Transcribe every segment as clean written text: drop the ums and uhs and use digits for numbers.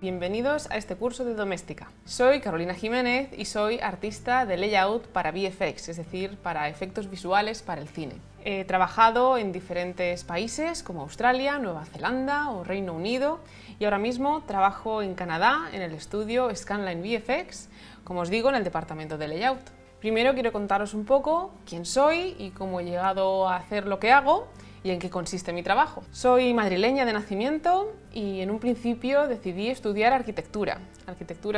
Bienvenidos a este curso de doméstica. Soy Carolina Jiménez y soy artista de layout para VFX, es decir, para efectos visuales para el cine. He trabajado en diferentes países como Australia, Nueva Zelanda o Reino Unido y ahora mismo trabajo en Canadá en el estudio Scanline VFX, como os digo, en el departamento de layout. Primero quiero contaros un poco quién soy y cómo he llegado a hacer lo que hago y en qué consiste mi trabajo. Soy madrileña de nacimiento y en un principio decidí estudiar arquitectura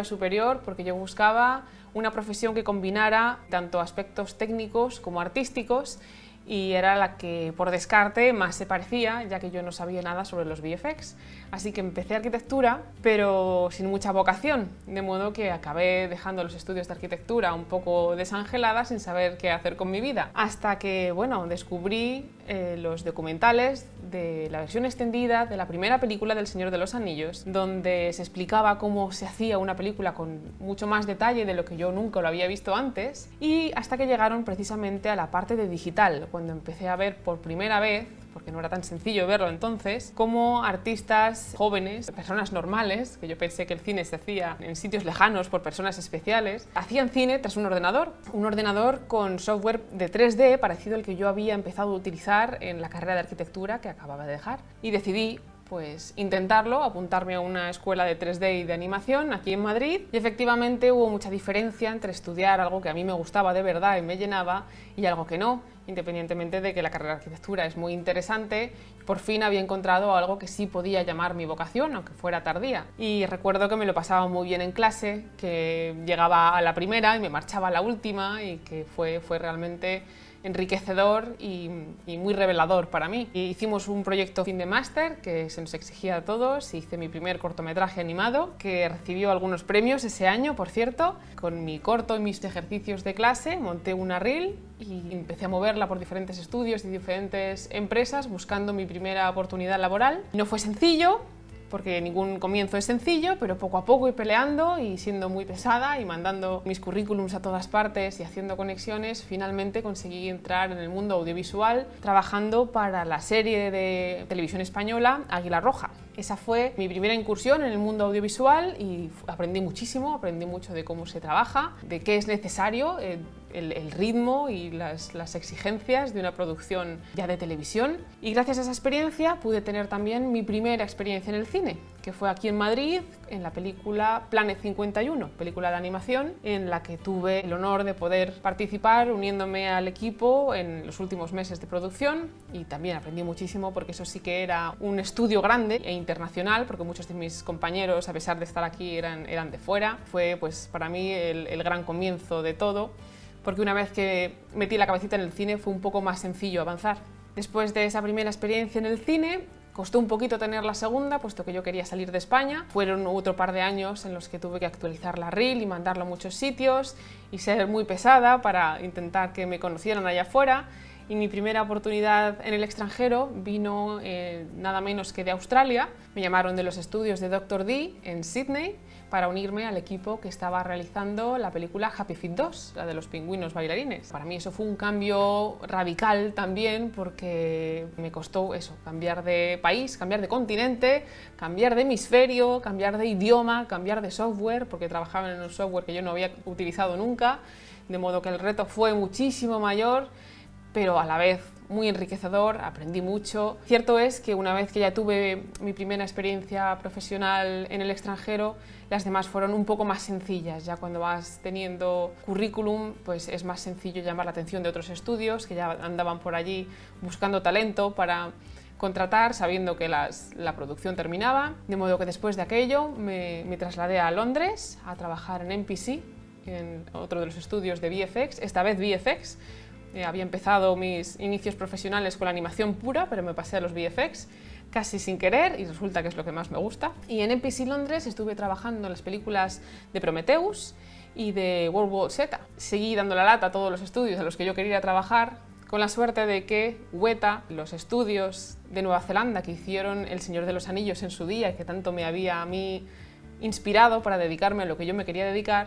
superior, porque yo buscaba una profesión que combinara tanto aspectos técnicos como artísticos y era la que por descarte más se parecía, ya que yo no sabía nada sobre los VFX. Así que empecé arquitectura, pero sin mucha vocación, de modo que acabé dejando los estudios de arquitectura un poco desangelada sin saber qué hacer con mi vida. Hasta que, bueno, descubrí los documentales de la versión extendida de la primera película del Señor de los Anillos, donde se explicaba cómo se hacía una película con mucho más detalle de lo que yo nunca lo había visto antes, y hasta que llegaron precisamente a la parte de digital, cuando empecé a ver por primera vez, porque no era tan sencillo verlo entonces, cómo artistas jóvenes, personas normales, que yo pensé que el cine se hacía en sitios lejanos por personas especiales, hacían cine tras un ordenador con software de 3D parecido al que yo había empezado a utilizar en la carrera de arquitectura que acababa de dejar. Y decidí pues intentarlo, apuntarme a una escuela de 3D y de animación aquí en Madrid, y efectivamente hubo mucha diferencia entre estudiar algo que a mí me gustaba de verdad y me llenaba y algo que no. Independientemente de que la carrera de arquitectura es muy interesante, por fin había encontrado algo que sí podía llamar mi vocación, aunque fuera tardía. Y recuerdo que me lo pasaba muy bien en clase, que llegaba a la primera y me marchaba a la última, y que fue realmente enriquecedor y muy revelador para mí. Hicimos un proyecto fin de máster que se nos exigía a todos. Hice mi primer cortometraje animado que recibió algunos premios ese año, por cierto. Con mi corto y mis ejercicios de clase monté una reel y empecé a moverla por diferentes estudios y diferentes empresas buscando mi primera oportunidad laboral. No fue sencillo, porque ningún comienzo es sencillo, pero poco a poco y peleando y siendo muy pesada y mandando mis currículums a todas partes y haciendo conexiones, finalmente conseguí entrar en el mundo audiovisual trabajando para la serie de televisión española Águila Roja. Esa fue mi primera incursión en el mundo audiovisual y aprendí muchísimo, aprendí mucho de cómo se trabaja, de qué es necesario, el ritmo y las exigencias de una producción ya de televisión. Y gracias a esa experiencia pude tener también mi primera experiencia en el cine, que fue aquí en Madrid, en la película Planet 51, película de animación, en la que tuve el honor de poder participar uniéndome al equipo en los últimos meses de producción, y también aprendí muchísimo porque eso sí que era un estudio grande e internacional, porque muchos de mis compañeros, a pesar de estar aquí, eran de fuera. Fue pues para mí el gran comienzo de todo, porque una vez que metí la cabecita en el cine fue un poco más sencillo avanzar. Después de esa primera experiencia en el cine, costó un poquito tener la segunda, puesto que yo quería salir de España. Fueron otro par de años en los que tuve que actualizar la reel y mandarlo a muchos sitios y ser muy pesada para intentar que me conocieran allá afuera. Y mi primera oportunidad en el extranjero vino nada menos que de Australia. Me llamaron de los estudios de Dr. D en Sydney para unirme al equipo que estaba realizando la película Happy Feet 2, la de los pingüinos bailarines. Para mí eso fue un cambio radical también, porque me costó eso, cambiar de país, cambiar de continente, cambiar de hemisferio, cambiar de idioma, cambiar de software, porque trabajaba en un software que yo no había utilizado nunca, de modo que el reto fue muchísimo mayor, pero a la vez muy enriquecedor, aprendí mucho. Cierto es que una vez que ya tuve mi primera experiencia profesional en el extranjero, las demás fueron un poco más sencillas. Ya cuando vas teniendo currículum, pues es más sencillo llamar la atención de otros estudios que ya andaban por allí buscando talento para contratar, sabiendo que la producción terminaba. De modo que después de aquello me trasladé a Londres a trabajar en MPC, en otro de los estudios de VFX, esta vez VFX. Había empezado mis inicios profesionales con la animación pura, pero me pasé a los VFX casi sin querer y resulta que es lo que más me gusta. Y en MPC Londres estuve trabajando en las películas de Prometheus y de World War Z. Seguí dando la lata a todos los estudios a los que yo quería trabajar, con la suerte de que Weta, los estudios de Nueva Zelanda que hicieron El Señor de los Anillos en su día y que tanto me había a mí inspirado para dedicarme a lo que yo me quería dedicar,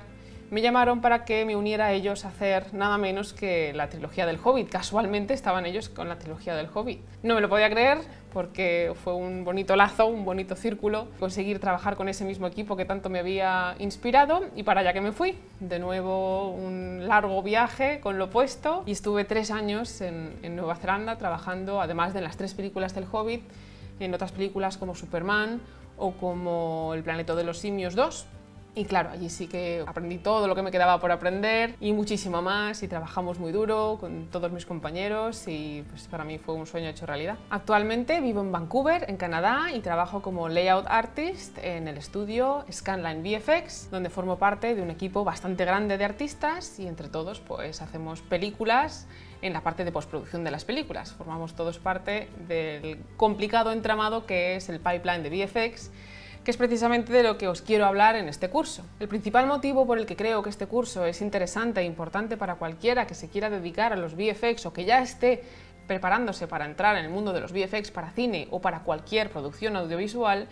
me llamaron para que me uniera a ellos a hacer nada menos que la trilogía del Hobbit. Casualmente estaban ellos con la trilogía del Hobbit. No me lo podía creer porque fue un bonito lazo, un bonito círculo, conseguir trabajar con ese mismo equipo que tanto me había inspirado, y para allá que me fui. De nuevo un largo viaje con lo puesto, y estuve 3 años en Nueva Zelanda trabajando, además de las 3 películas del Hobbit, en otras películas como Superman o como El planeta de los simios 2. Y claro, allí sí que aprendí todo lo que me quedaba por aprender y muchísimo más, y trabajamos muy duro con todos mis compañeros, y pues para mí fue un sueño hecho realidad. Actualmente vivo en Vancouver, en Canadá, y trabajo como layout artist en el estudio Scanline VFX, donde formo parte de un equipo bastante grande de artistas, y entre todos pues hacemos películas en la parte de postproducción de las películas. Formamos todos parte del complicado entramado que es el pipeline de VFX, que es precisamente de lo que os quiero hablar en este curso. El principal motivo por el que creo que este curso es interesante e importante para cualquiera que se quiera dedicar a los VFX o que ya esté preparándose para entrar en el mundo de los VFX para cine o para cualquier producción audiovisual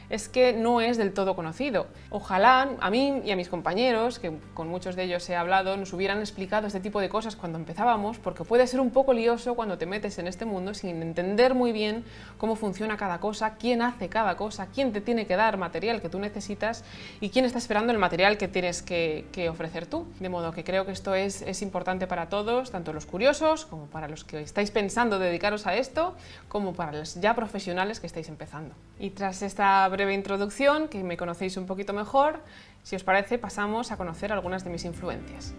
es que no es del todo conocido. Ojalá a mí y a mis compañeros, que con muchos de ellos he hablado, nos hubieran explicado este tipo de cosas cuando empezábamos, porque puede ser un poco lioso cuando te metes en este mundo sin entender muy bien cómo funciona cada cosa, quién hace cada cosa, quién te tiene que dar material que tú necesitas y quién está esperando el material que tienes que ofrecer tú. De modo que creo que esto es importante para todos, tanto los curiosos como para los que estáis pensando dedicaros a esto, como para los ya profesionales que estáis empezando. Y tras esta breve introducción, que me conocéis un poquito mejor, si os parece pasamos a conocer algunas de mis influencias.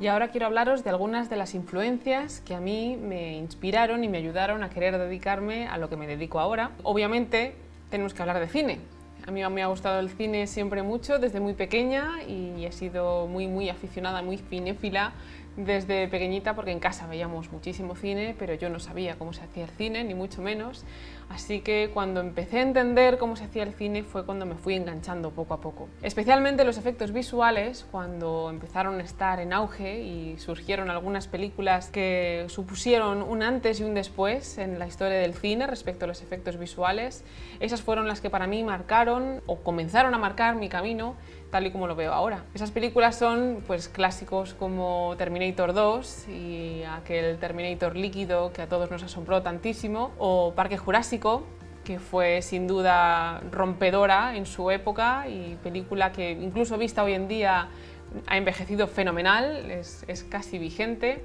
Y ahora quiero hablaros de algunas de las influencias que a mí me inspiraron y me ayudaron a querer dedicarme a lo que me dedico ahora. Obviamente tenemos que hablar de cine. A mí me ha gustado el cine siempre mucho, desde muy pequeña, y he sido muy aficionada, muy cinéfila desde pequeñita, porque en casa veíamos muchísimo cine, pero yo no sabía cómo se hacía el cine, ni mucho menos. Así que cuando empecé a entender cómo se hacía el cine fue cuando me fui enganchando poco a poco. Especialmente los efectos visuales, cuando empezaron a estar en auge y surgieron algunas películas que supusieron un antes y un después en la historia del cine respecto a los efectos visuales. Esas fueron las que para mí marcaron o comenzaron a marcar mi camino tal y como lo veo ahora. Esas películas son pues clásicos como Terminator 2 y aquel Terminator líquido que a todos nos asombró tantísimo, o Parque Jurásico, que fue sin duda rompedora en su época y película que incluso vista hoy en día ha envejecido fenomenal, es casi vigente.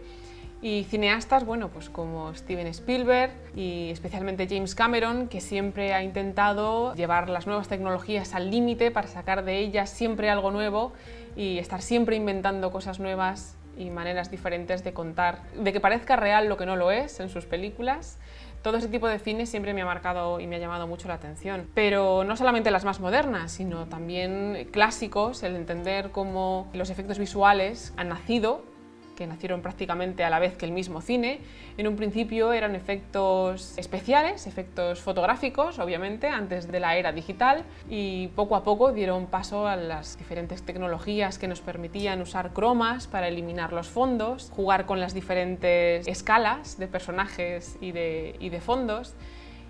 Y cineastas, bueno, pues como Steven Spielberg y especialmente James Cameron, que siempre ha intentado llevar las nuevas tecnologías al límite para sacar de ellas siempre algo nuevo y estar siempre inventando cosas nuevas y maneras diferentes de contar, de que parezca real lo que no lo es en sus películas. Todo ese tipo de cine siempre me ha marcado y me ha llamado mucho la atención. Pero no solamente las más modernas, sino también clásicos, el entender cómo los efectos visuales han nacido, que nacieron prácticamente a la vez que el mismo cine. En un principio eran efectos especiales, efectos fotográficos, obviamente, antes de la era digital, y poco a poco dieron paso a las diferentes tecnologías que nos permitían usar cromas para eliminar los fondos, jugar con las diferentes escalas de personajes y de fondos.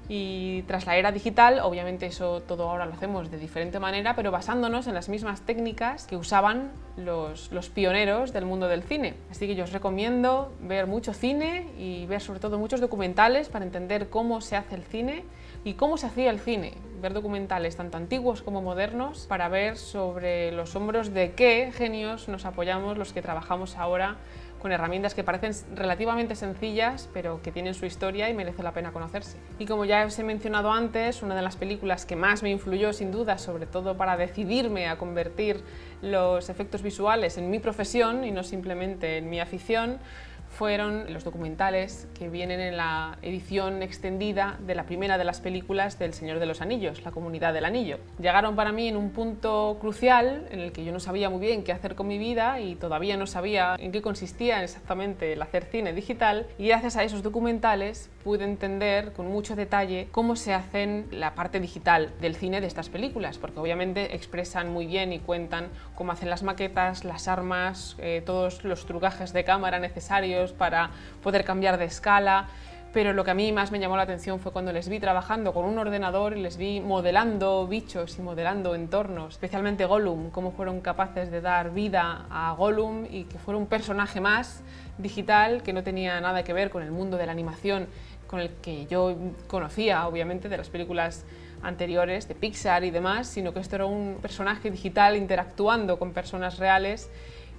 Y tras la era digital, obviamente eso todo ahora lo hacemos de diferente manera, pero basándonos en las mismas técnicas que usaban los pioneros del mundo del cine. Así que yo os recomiendo ver mucho cine y ver sobre todo muchos documentales para entender cómo se hace el cine y cómo se hacía el cine. Ver documentales tanto antiguos como modernos para ver sobre los hombros de qué genios nos apoyamos los que trabajamos ahora con herramientas que parecen relativamente sencillas, pero que tienen su historia y merece la pena conocerse. Y como ya os he mencionado antes, una de las películas que más me influyó sin duda, sobre todo para decidirme a convertir los efectos visuales en mi profesión y no simplemente en mi afición, fueron los documentales que vienen en la edición extendida de la primera de las películas del Señor de los Anillos, La Comunidad del Anillo. Llegaron para mí en un punto crucial en el que yo no sabía muy bien qué hacer con mi vida y todavía no sabía en qué consistía exactamente el hacer cine digital, y gracias a esos documentales pude entender con mucho detalle cómo se hacen la parte digital del cine de estas películas, porque obviamente expresan muy bien y cuentan cómo hacen las maquetas, las armas, todos los trucajes de cámara necesarios, efectos, para poder cambiar de escala. Pero lo que a mí más me llamó la atención fue cuando les vi trabajando con un ordenador y les vi modelando bichos y modelando entornos, especialmente Gollum, cómo fueron capaces de dar vida a Gollum y que fuera un personaje más digital que no tenía nada que ver con el mundo de la animación con el que yo conocía, obviamente, de las películas anteriores, de Pixar y demás, sino que esto era un personaje digital interactuando con personas reales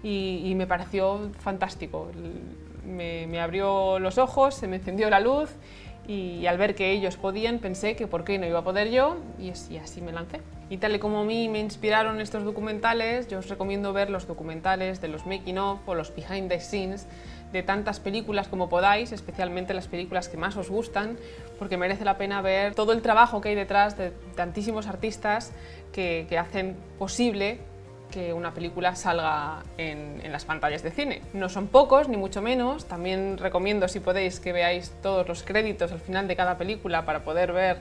y me pareció fantástico. Me abrió los ojos, se me encendió la luz y al ver que ellos podían pensé que por qué no iba a poder yo y así me lancé. Y tal y como a mí me inspiraron estos documentales, yo os recomiendo ver los documentales de los making of o los behind the scenes de tantas películas como podáis, especialmente las películas que más os gustan, porque merece la pena ver todo el trabajo que hay detrás de tantísimos artistas que hacen posible que una película salga en las pantallas de cine. No son pocos, ni mucho menos. También recomiendo, si podéis, que veáis todos los créditos al final de cada película para poder ver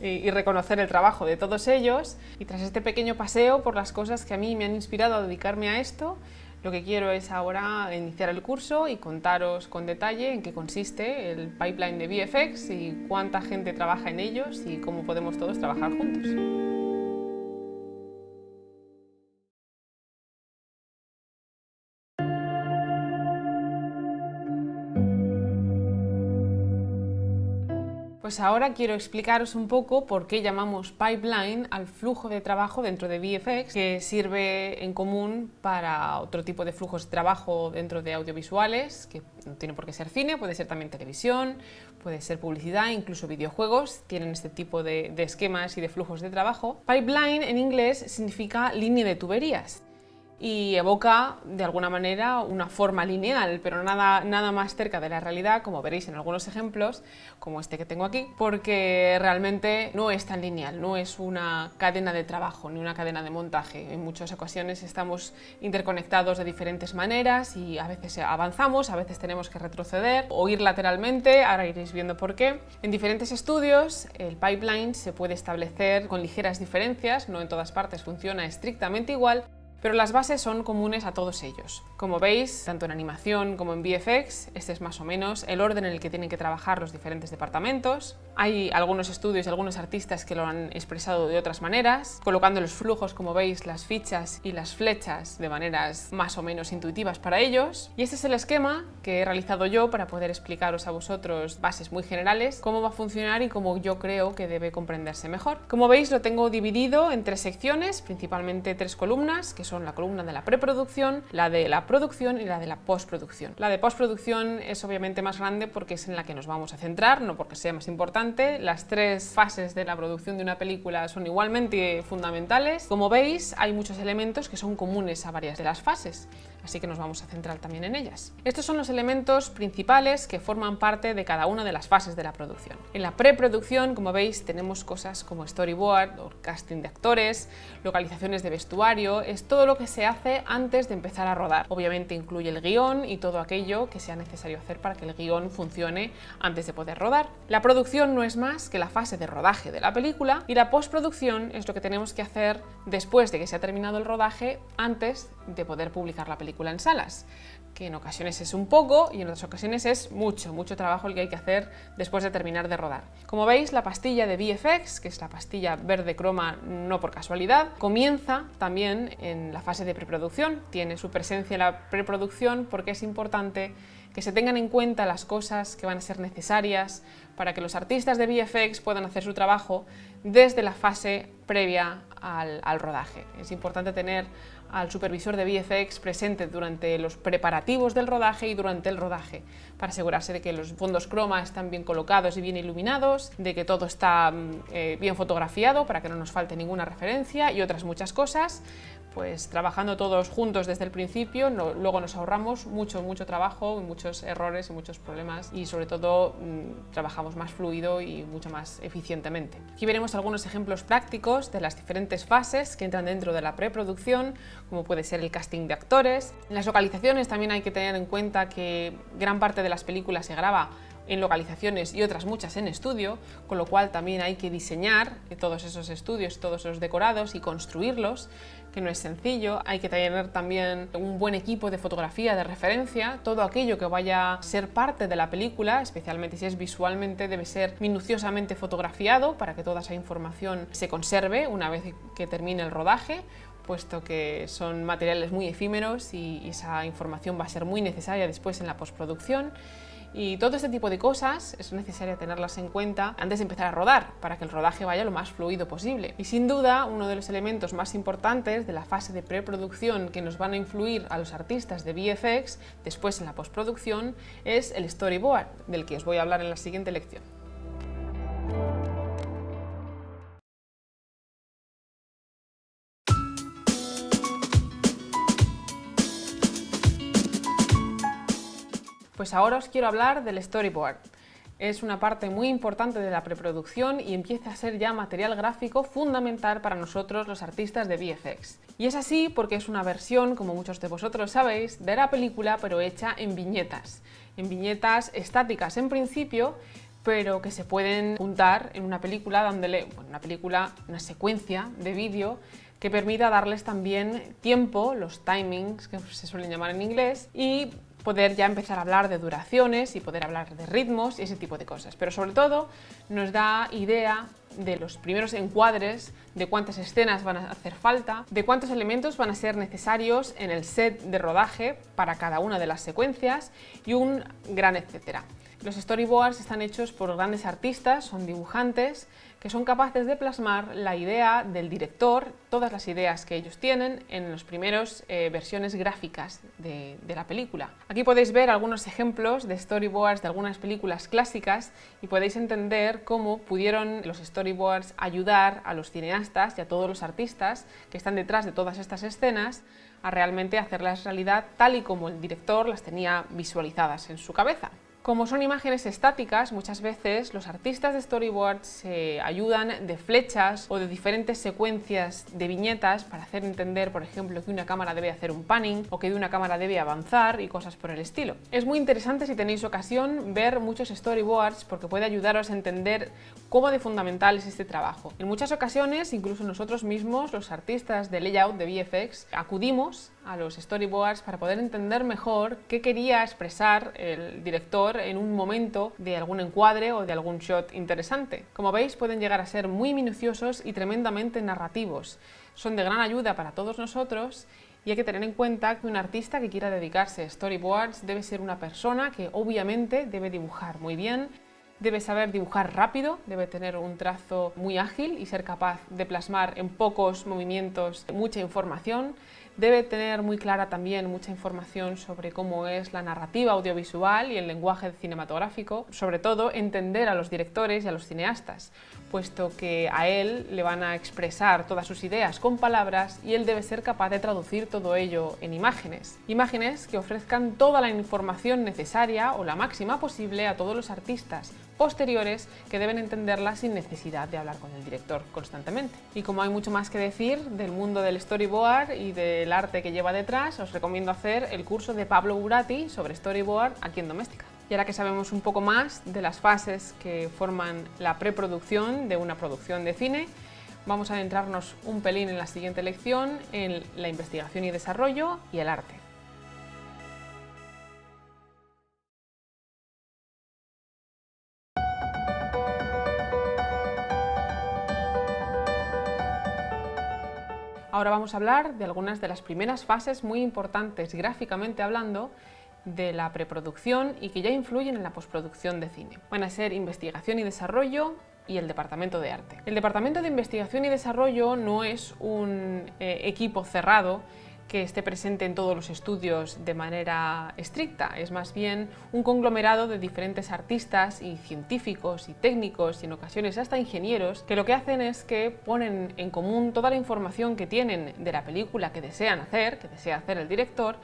y reconocer el trabajo de todos ellos. Y tras este pequeño paseo por las cosas que a mí me han inspirado a dedicarme a esto, lo que quiero es ahora iniciar el curso y contaros con detalle en qué consiste el pipeline de VFX y cuánta gente trabaja en ellos y cómo podemos todos trabajar juntos. Pues ahora quiero explicaros un poco por qué llamamos pipeline al flujo de trabajo dentro de VFX, que sirve en común para otro tipo de flujos de trabajo dentro de audiovisuales, que no tiene por qué ser cine, puede ser también televisión, puede ser publicidad, incluso videojuegos, tienen este tipo de esquemas y de flujos de trabajo. Pipeline en inglés significa línea de tuberías y evoca de alguna manera una forma lineal, pero nada más cerca de la realidad, como veréis en algunos ejemplos, como este que tengo aquí, porque realmente no es tan lineal, no es una cadena de trabajo ni una cadena de montaje. En muchas ocasiones estamos interconectados de diferentes maneras y a veces avanzamos, a veces tenemos que retroceder o ir lateralmente, ahora iréis viendo por qué. En diferentes estudios el pipeline se puede establecer con ligeras diferencias, no en todas partes funciona estrictamente igual, pero las bases son comunes a todos ellos. Como veis, tanto en animación como en VFX, este es más o menos el orden en el que tienen que trabajar los diferentes departamentos. Hay algunos estudios y algunos artistas que lo han expresado de otras maneras, colocando los flujos, como veis, las fichas y las flechas de maneras más o menos intuitivas para ellos. Y este es el esquema que he realizado yo para poder explicaros a vosotros bases muy generales, cómo va a funcionar y cómo yo creo que debe comprenderse mejor. Como veis, lo tengo dividido en 3 secciones, principalmente 3 columnas, que son la columna de la preproducción, la de la producción y la de la postproducción. La de postproducción es obviamente más grande porque es en la que nos vamos a centrar, no porque sea más importante. Las 3 fases de la producción de una película son igualmente fundamentales. Como veis, hay muchos elementos que son comunes a varias de las fases, así que nos vamos a centrar también en ellas. Estos son los elementos principales que forman parte de cada una de las fases de la producción. En la preproducción, como veis, tenemos cosas como storyboard o casting de actores, localizaciones de vestuario, es todo lo que se hace antes de empezar a rodar. Obviamente incluye el guión y todo aquello que sea necesario hacer para que el guión funcione antes de poder rodar. La producción no es más que la fase de rodaje de la película y la postproducción es lo que tenemos que hacer después de que se ha terminado el rodaje antes de poder publicar la película en salas, que en ocasiones es un poco y en otras ocasiones es mucho trabajo el que hay que hacer después de terminar de rodar. Como veis, la pastilla de VFX, que es la pastilla verde croma no por casualidad, comienza también en la fase de preproducción. Tiene su presencia en la preproducción porque es importante que se tengan en cuenta las cosas que van a ser necesarias para que los artistas de VFX puedan hacer su trabajo desde la fase previa al rodaje. Es importante tener al supervisor de VFX presente durante los preparativos del rodaje y durante el rodaje, para asegurarse de que los fondos croma están bien colocados y bien iluminados, de que todo está bien fotografiado para que no nos falte ninguna referencia y otras muchas cosas. Pues trabajando todos juntos desde el principio, luego nos ahorramos mucho trabajo, muchos errores y muchos problemas y sobre todo trabajamos más fluido y mucho más eficientemente. Aquí veremos algunos ejemplos prácticos de las diferentes fases que entran dentro de la preproducción, como puede ser el casting de actores. En las localizaciones también hay que tener en cuenta que gran parte de las películas se graba en localizaciones y otras muchas en estudio, con lo cual también hay que diseñar todos esos estudios, todos esos decorados y construirlos, que no es sencillo. Hay que tener también un buen equipo de fotografía de referencia. Todo aquello que vaya a ser parte de la película, especialmente si es visualmente, debe ser minuciosamente fotografiado para que toda esa información se conserve una vez que termine el rodaje, puesto que son materiales muy efímeros y esa información va a ser muy necesaria después en la postproducción. Y todo este tipo de cosas es necesario tenerlas en cuenta antes de empezar a rodar, para que el rodaje vaya lo más fluido posible. Y sin duda, uno de los elementos más importantes de la fase de preproducción que nos van a influir a los artistas de VFX después en la postproducción es el storyboard, del que os voy a hablar en la siguiente lección. Pues ahora os quiero hablar del storyboard. Es una parte muy importante de la preproducción y empieza a ser ya material gráfico fundamental para nosotros los artistas de VFX. Y es así porque es una versión, como muchos de vosotros sabéis, de la película pero hecha en viñetas estáticas en principio, pero que se pueden juntar en una película, dándole una secuencia de vídeo que permita darles también tiempo, los timings que se suelen llamar en inglés, y poder ya empezar a hablar de duraciones y poder hablar de ritmos y ese tipo de cosas. Pero sobre todo nos da idea de los primeros encuadres, de cuántas escenas van a hacer falta, de cuántos elementos van a ser necesarios en el set de rodaje para cada una de las secuencias y un gran etcétera. Los storyboards están hechos por grandes artistas, son dibujantes, que son capaces de plasmar la idea del director, todas las ideas que ellos tienen en las primeras versiones gráficas de la película. Aquí podéis ver algunos ejemplos de storyboards de algunas películas clásicas y podéis entender cómo pudieron los storyboards ayudar a los cineastas y a todos los artistas que están detrás de todas estas escenas a realmente hacerlas realidad tal y como el director las tenía visualizadas en su cabeza. Como son imágenes estáticas, muchas veces los artistas de storyboards se ayudan de flechas o de diferentes secuencias de viñetas para hacer entender, por ejemplo, que una cámara debe hacer un panning o que de una cámara debe avanzar y cosas por el estilo. Es muy interesante, si tenéis ocasión, ver muchos storyboards porque puede ayudaros a entender cómo de fundamental es este trabajo. En muchas ocasiones, incluso nosotros mismos, los artistas de layout de VFX, acudimos a los storyboards para poder entender mejor qué quería expresar el director en un momento de algún encuadre o de algún shot interesante. Como veis, pueden llegar a ser muy minuciosos y tremendamente narrativos. Son de gran ayuda para todos nosotros y hay que tener en cuenta que un artista que quiera dedicarse a storyboards debe ser una persona que obviamente debe dibujar muy bien, debe saber dibujar rápido, debe tener un trazo muy ágil y ser capaz de plasmar en pocos movimientos mucha información. Debe tener muy clara también mucha información sobre cómo es la narrativa audiovisual y el lenguaje cinematográfico, sobre todo entender a los directores y a los cineastas, puesto que a él le van a expresar todas sus ideas con palabras y él debe ser capaz de traducir todo ello en imágenes. Imágenes que ofrezcan toda la información necesaria o la máxima posible a todos los artistas posteriores que deben entenderla sin necesidad de hablar con el director constantemente. Y como hay mucho más que decir del mundo del storyboard y del arte que lleva detrás, os recomiendo hacer el curso de Pablo Burati sobre storyboard aquí en Doméstica. Y ahora que sabemos un poco más de las fases que forman la preproducción de una producción de cine, vamos a adentrarnos un pelín en la siguiente lección en la investigación y desarrollo y el arte. Ahora vamos a hablar de algunas de las primeras fases muy importantes gráficamente hablando de la preproducción y que ya influyen en la postproducción de cine. Van a ser investigación y desarrollo y el departamento de arte. El departamento de investigación y desarrollo no es un equipo cerrado que esté presente en todos los estudios de manera estricta, es más bien un conglomerado de diferentes artistas y científicos y técnicos y en ocasiones hasta ingenieros que lo que hacen es que ponen en común toda la información que tienen de la película que desea hacer el director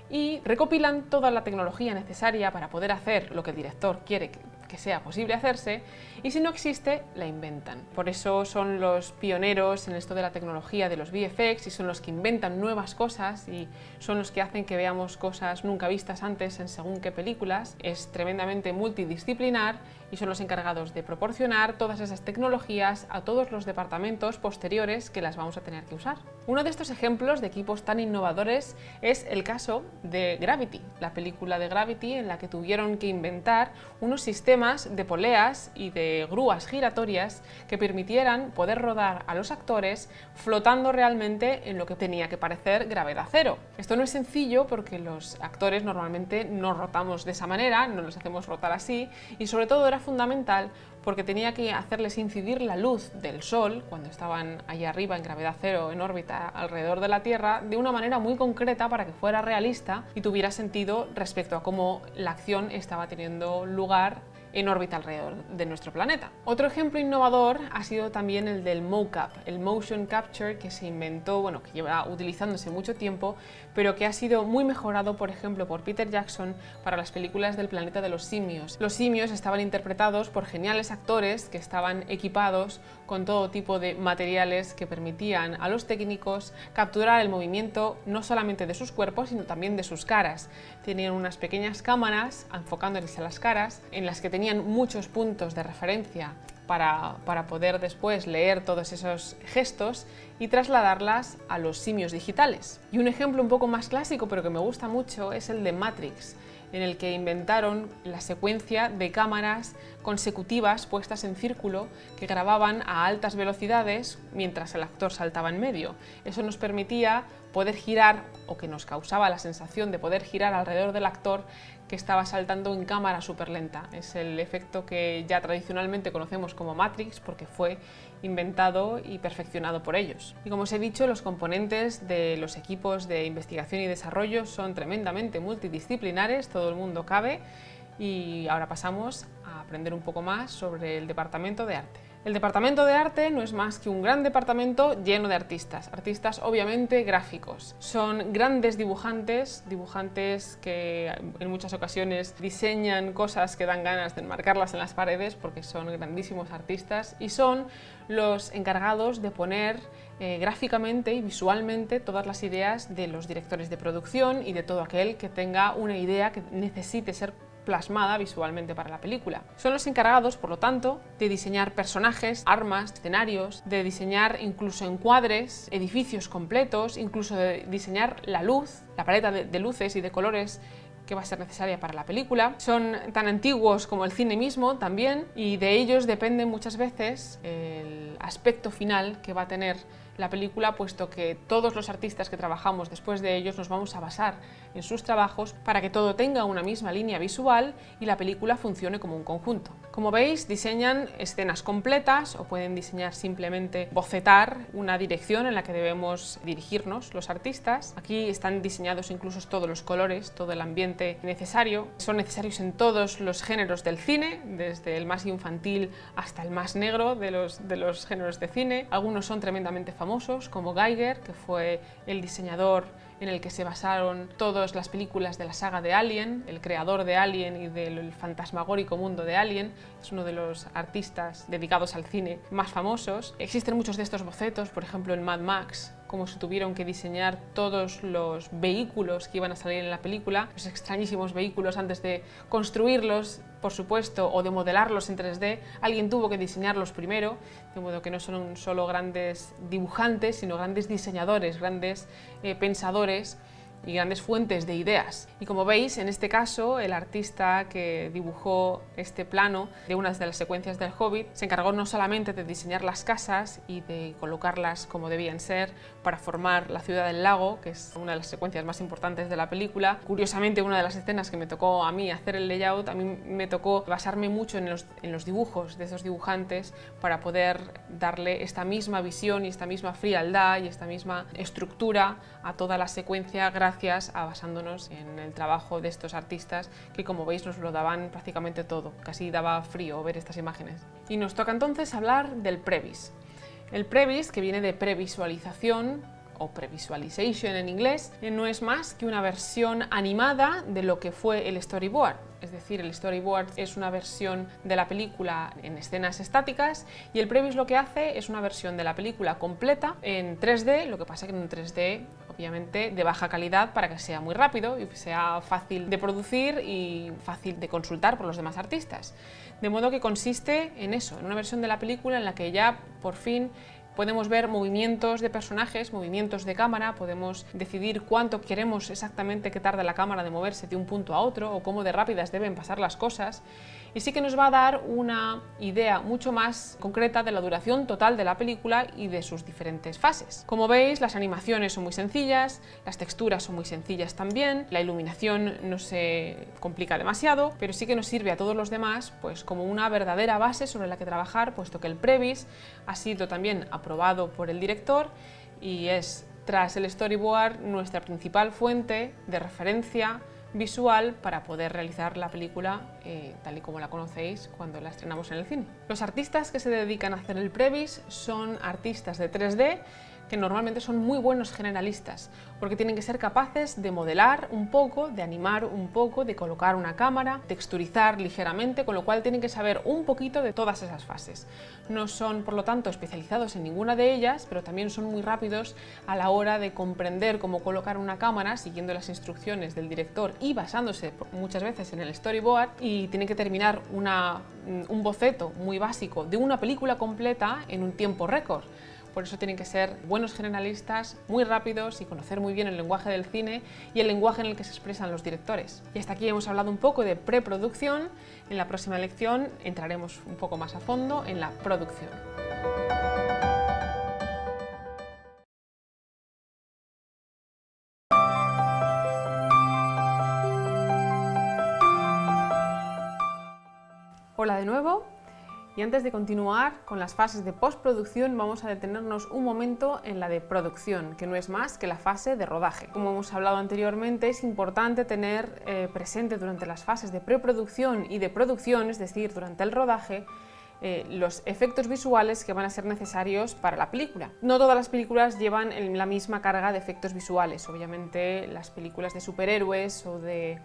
y recopilan toda la tecnología necesaria para poder hacer lo que el director quiere que sea posible hacerse, y si no existe, la inventan. Por eso son los pioneros en esto de la tecnología de los VFX, y son los que inventan nuevas cosas y son los que hacen que veamos cosas nunca vistas antes en según qué películas. Es tremendamente multidisciplinar y son los encargados de proporcionar todas esas tecnologías a todos los departamentos posteriores que las vamos a tener que usar. Uno de estos ejemplos de equipos tan innovadores es el caso de Gravity, la película de Gravity, en la que tuvieron que inventar unos sistemas de poleas y de grúas giratorias que permitieran poder rodar a los actores flotando realmente en lo que tenía que parecer gravedad cero. Esto no es sencillo porque los actores normalmente no rotamos de esa manera, no los hacemos rotar así, y sobre todo era fundamental porque tenía que hacerles incidir la luz del Sol, cuando estaban allá arriba en gravedad cero en órbita alrededor de la Tierra, de una manera muy concreta para que fuera realista y tuviera sentido respecto a cómo la acción estaba teniendo lugar en órbita alrededor de nuestro planeta. Otro ejemplo innovador ha sido también el del mocap, el motion capture, que se inventó, bueno, que lleva utilizándose mucho tiempo, pero que ha sido muy mejorado, por ejemplo, por Peter Jackson para las películas del planeta de los simios. Los simios estaban interpretados por geniales actores que estaban equipados con todo tipo de materiales que permitían a los técnicos capturar el movimiento no solamente de sus cuerpos, sino también de sus caras. Tenían unas pequeñas cámaras enfocándoles a las caras, en las que tenían muchos puntos de referencia para poder después leer todos esos gestos y trasladarlas a los simios digitales. Y un ejemplo un poco más clásico, pero que me gusta mucho, es el de Matrix, en el que inventaron la secuencia de cámaras consecutivas puestas en círculo que grababan a altas velocidades mientras el actor saltaba en medio. Eso nos permitía poder girar, o que nos causaba la sensación de poder girar alrededor del actor que estaba saltando en cámara súper lenta. Es el efecto que ya tradicionalmente conocemos como Matrix, porque fue inventado y perfeccionado por ellos. Y como os he dicho, los componentes de los equipos de investigación y desarrollo son tremendamente multidisciplinares, todo el mundo cabe, y ahora pasamos a aprender un poco más sobre el departamento de arte. El departamento de arte no es más que un gran departamento lleno de artistas, artistas obviamente gráficos. Son grandes dibujantes, dibujantes que en muchas ocasiones diseñan cosas que dan ganas de enmarcarlas en las paredes porque son grandísimos artistas, y son los encargados de poner gráficamente y visualmente todas las ideas de los directores de producción y de todo aquel que tenga una idea que necesite ser plasmada visualmente para la película. Son los encargados, por lo tanto, de diseñar personajes, armas, escenarios, de diseñar incluso encuadres, edificios completos, incluso de diseñar la luz, la paleta de luces y de colores que va a ser necesaria para la película. Son tan antiguos como el cine mismo también, y de ellos depende muchas veces el aspecto final que va a tener la película, puesto que todos los artistas que trabajamos después de ellos nos vamos a basar en sus trabajos para que todo tenga una misma línea visual y la película funcione como un conjunto. Como veis, diseñan escenas completas o pueden diseñar simplemente bocetar una dirección en la que debemos dirigirnos los artistas. Aquí están diseñados incluso todos los colores, todo el ambiente necesario. Son necesarios en todos los géneros del cine, desde el más infantil hasta el más negro de los géneros de cine. Algunos son tremendamente famosos, como Giger, que fue el diseñador en el que se basaron todas las películas de la saga de Alien, el creador de Alien y del fantasmagórico mundo de Alien. Es uno de los artistas dedicados al cine más famosos. Existen muchos de estos bocetos, por ejemplo en Mad Max, cómo se tuvieron que diseñar todos los vehículos que iban a salir en la película, los extrañísimos vehículos, antes de construirlos, por supuesto, o de modelarlos en 3D, alguien tuvo que diseñarlos primero, de modo que no son solo grandes dibujantes, sino grandes diseñadores, grandes pensadores y grandes fuentes de ideas. Y como veis, en este caso, el artista que dibujó este plano de unas de las secuencias del Hobbit se encargó no solamente de diseñar las casas y de colocarlas como debían ser para formar la ciudad del lago, que es una de las secuencias más importantes de la película. Curiosamente, una de las escenas que me tocó a mí hacer el layout, a mí me tocó basarme mucho en los dibujos de esos dibujantes para poder darle esta misma visión y esta misma frialdad y esta misma estructura a toda la secuencia, gracias a basándonos en el trabajo de estos artistas que, como veis, nos lo daban prácticamente todo. Casi daba frío ver estas imágenes. Y nos toca entonces hablar del previs. El previs, que viene de previsualización o previsualization en inglés, no es más que una versión animada de lo que fue el storyboard. es decir, el storyboard es una versión de la película en escenas estáticas y el previs lo que hace es una versión de la película completa en 3D, lo que pasa que en un 3D obviamente de baja calidad para que sea muy rápido y sea fácil de producir y fácil de consultar por los demás artistas. De modo que consiste en eso, en una versión de la película en la que ya por fin podemos ver movimientos de personajes, movimientos de cámara, podemos decidir cuánto queremos exactamente que tarde la cámara de moverse de un punto a otro o cómo de rápidas deben pasar las cosas. Y sí que nos va a dar una idea mucho más concreta de la duración total de la película y de sus diferentes fases. Como veis, las animaciones son muy sencillas, las texturas son muy sencillas también, la iluminación no se complica demasiado, pero sí que nos sirve a todos los demás pues como una verdadera base sobre la que trabajar, puesto que el previs ha sido también aprobado por el director y es, tras el storyboard, nuestra principal fuente de referencia visual para poder realizar la película tal y como la conocéis cuando la estrenamos en el cine. Los artistas que se dedican a hacer el previs son artistas de 3D que normalmente son muy buenos generalistas, porque tienen que ser capaces de modelar un poco, de animar un poco, de colocar una cámara, texturizar ligeramente, con lo cual tienen que saber un poquito de todas esas fases. No son, por lo tanto, especializados en ninguna de ellas, pero también son muy rápidos a la hora de comprender cómo colocar una cámara, siguiendo las instrucciones del director y basándose muchas veces en el storyboard, y tienen que terminar un boceto muy básico de una película completa en un tiempo récord. Por eso tienen que ser buenos generalistas, muy rápidos y conocer muy bien el lenguaje del cine y el lenguaje en el que se expresan los directores. Y hasta aquí hemos hablado un poco de preproducción. En la próxima lección entraremos un poco más a fondo en la producción. Hola de nuevo. Y antes de continuar con las fases de postproducción, vamos a detenernos un momento en la de producción, que no es más que la fase de rodaje. Como hemos hablado anteriormente, es importante tener presente durante las fases de preproducción y de producción, es decir, durante el rodaje, los efectos visuales que van a ser necesarios para la película. No todas las películas llevan la misma carga de efectos visuales. Obviamente las películas de superhéroes o de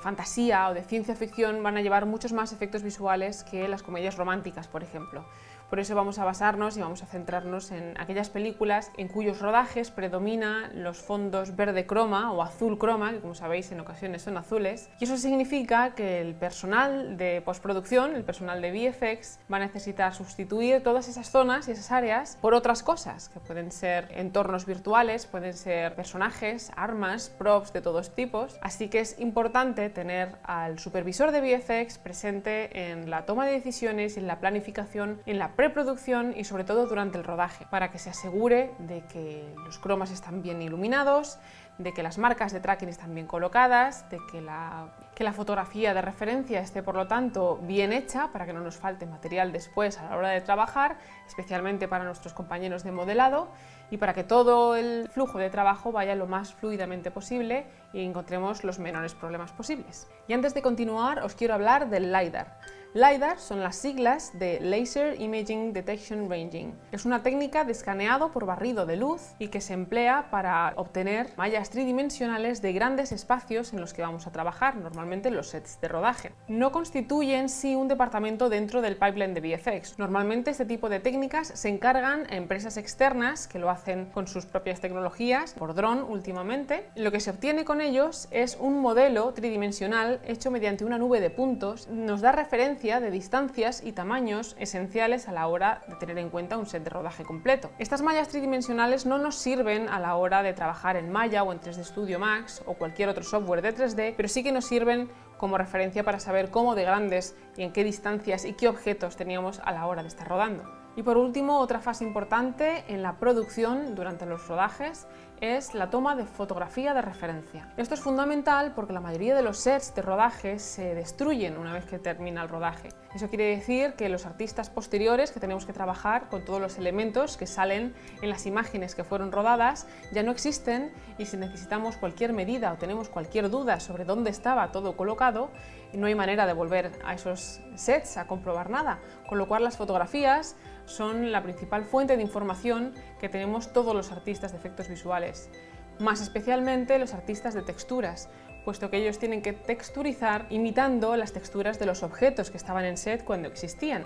fantasía o de ciencia ficción van a llevar muchos más efectos visuales que las comedias románticas, por ejemplo. Por eso vamos a basarnos y vamos a centrarnos en aquellas películas en cuyos rodajes predomina los fondos verde croma o azul croma, que como sabéis en ocasiones son azules, y eso significa que el personal de postproducción, el personal de VFX, va a necesitar sustituir todas esas zonas y esas áreas por otras cosas, que pueden ser entornos virtuales, pueden ser personajes, armas, props de todos tipos, así que es importante tener al supervisor de VFX presente en la toma de decisiones, en la planificación, en la preproducción y sobre todo durante el rodaje, para que se asegure de que los cromas están bien iluminados, de que las marcas de tracking están bien colocadas, de que la fotografía de referencia esté por lo tanto bien hecha para que no nos falte material después a la hora de trabajar, especialmente para nuestros compañeros de modelado, y para que todo el flujo de trabajo vaya lo más fluidamente posible y encontremos los menores problemas posibles. Y antes de continuar os quiero hablar del LiDAR. LiDAR son las siglas de Laser Imaging Detection Ranging. Es una técnica de escaneado por barrido de luz y que se emplea para obtener mallas tridimensionales de grandes espacios en los que vamos a trabajar, normalmente los sets de rodaje. No constituye en sí un departamento dentro del pipeline de VFX. Normalmente este tipo de técnicas se encargan a empresas externas que lo hacen con sus propias tecnologías, por dron últimamente. Lo que se obtiene con ellos es un modelo tridimensional hecho mediante una nube de puntos. Nos da referencia de distancias y tamaños esenciales a la hora de tener en cuenta un set de rodaje completo. Estas mallas tridimensionales no nos sirven a la hora de trabajar en Maya o en 3D Studio Max o cualquier otro software de 3D, pero sí que nos sirven como referencia para saber cómo de grandes y en qué distancias y qué objetos teníamos a la hora de estar rodando. Y por último, otra fase importante en la producción durante los rodajes es la toma de fotografía de referencia. Esto es fundamental porque la mayoría de los sets de rodaje se destruyen una vez que termina el rodaje. Eso quiere decir que los artistas posteriores que tenemos que trabajar con todos los elementos que salen en las imágenes que fueron rodadas ya no existen, y si necesitamos cualquier medida o tenemos cualquier duda sobre dónde estaba todo colocado, no hay manera de volver a esos sets a comprobar nada, con lo cual las fotografías son la principal fuente de información que tenemos todos los artistas de efectos visuales, más especialmente los artistas de texturas, puesto que ellos tienen que texturizar imitando las texturas de los objetos que estaban en set cuando existían.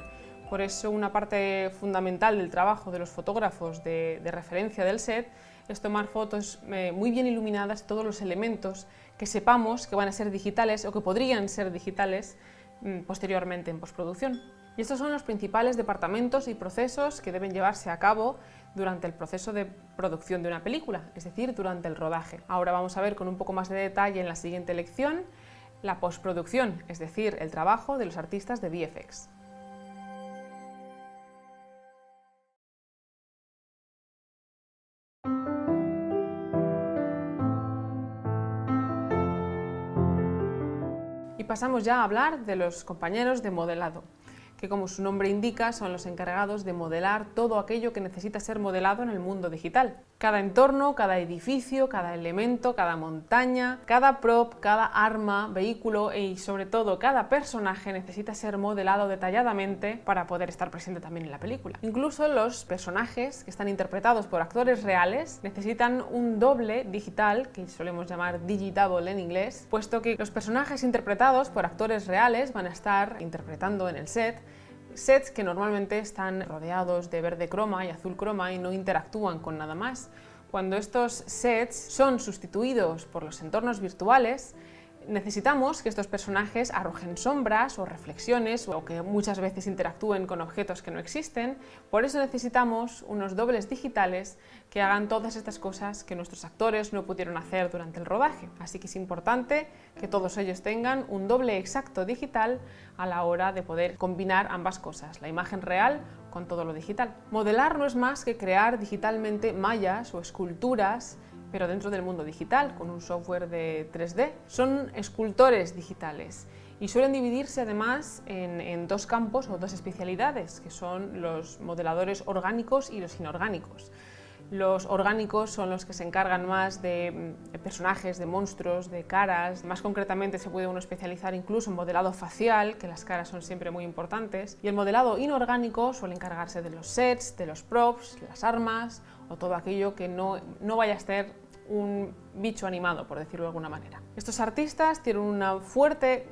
Por eso una parte fundamental del trabajo de los fotógrafos de referencia del set es tomar fotos muy bien iluminadas de todos los elementos que sepamos que van a ser digitales o que podrían ser digitales posteriormente en postproducción. Y estos son los principales departamentos y procesos que deben llevarse a cabo durante el proceso de producción de una película, es decir, durante el rodaje. Ahora vamos a ver con un poco más de detalle en la siguiente lección la postproducción, es decir, el trabajo de los artistas de VFX. Y pasamos ya a hablar de los compañeros de modelado, que como su nombre indica son los encargados de modelar todo aquello que necesita ser modelado en el mundo digital. Cada entorno, cada edificio, cada elemento, cada montaña, cada prop, cada arma, vehículo y sobre todo cada personaje necesita ser modelado detalladamente para poder estar presente también en la película. Incluso los personajes que están interpretados por actores reales necesitan un doble digital, que solemos llamar digidouble en inglés, puesto que los personajes interpretados por actores reales van a estar interpretando en el set sets que normalmente están rodeados de verde croma y azul croma y no interactúan con nada más. Cuando estos sets son sustituidos por los entornos virtuales, necesitamos que estos personajes arrojen sombras o reflexiones o que muchas veces interactúen con objetos que no existen. Por eso necesitamos unos dobles digitales que hagan todas estas cosas que nuestros actores no pudieron hacer durante el rodaje. Así que es importante que todos ellos tengan un doble exacto digital a la hora de poder combinar ambas cosas, la imagen real con todo lo digital. Modelar no es más que crear digitalmente mallas o esculturas, pero dentro del mundo digital, con un software de 3D. Son escultores digitales y suelen dividirse además en dos campos o dos especialidades, que son los modeladores orgánicos y los inorgánicos. Los orgánicos son los que se encargan más de personajes, de monstruos, de caras. Más concretamente se puede uno especializar incluso en modelado facial, que las caras son siempre muy importantes. Y el modelado inorgánico suele encargarse de los sets, de los props, las armas o todo aquello que no vaya a ser un bicho animado, por decirlo de alguna manera. Estos artistas tienen una fuerte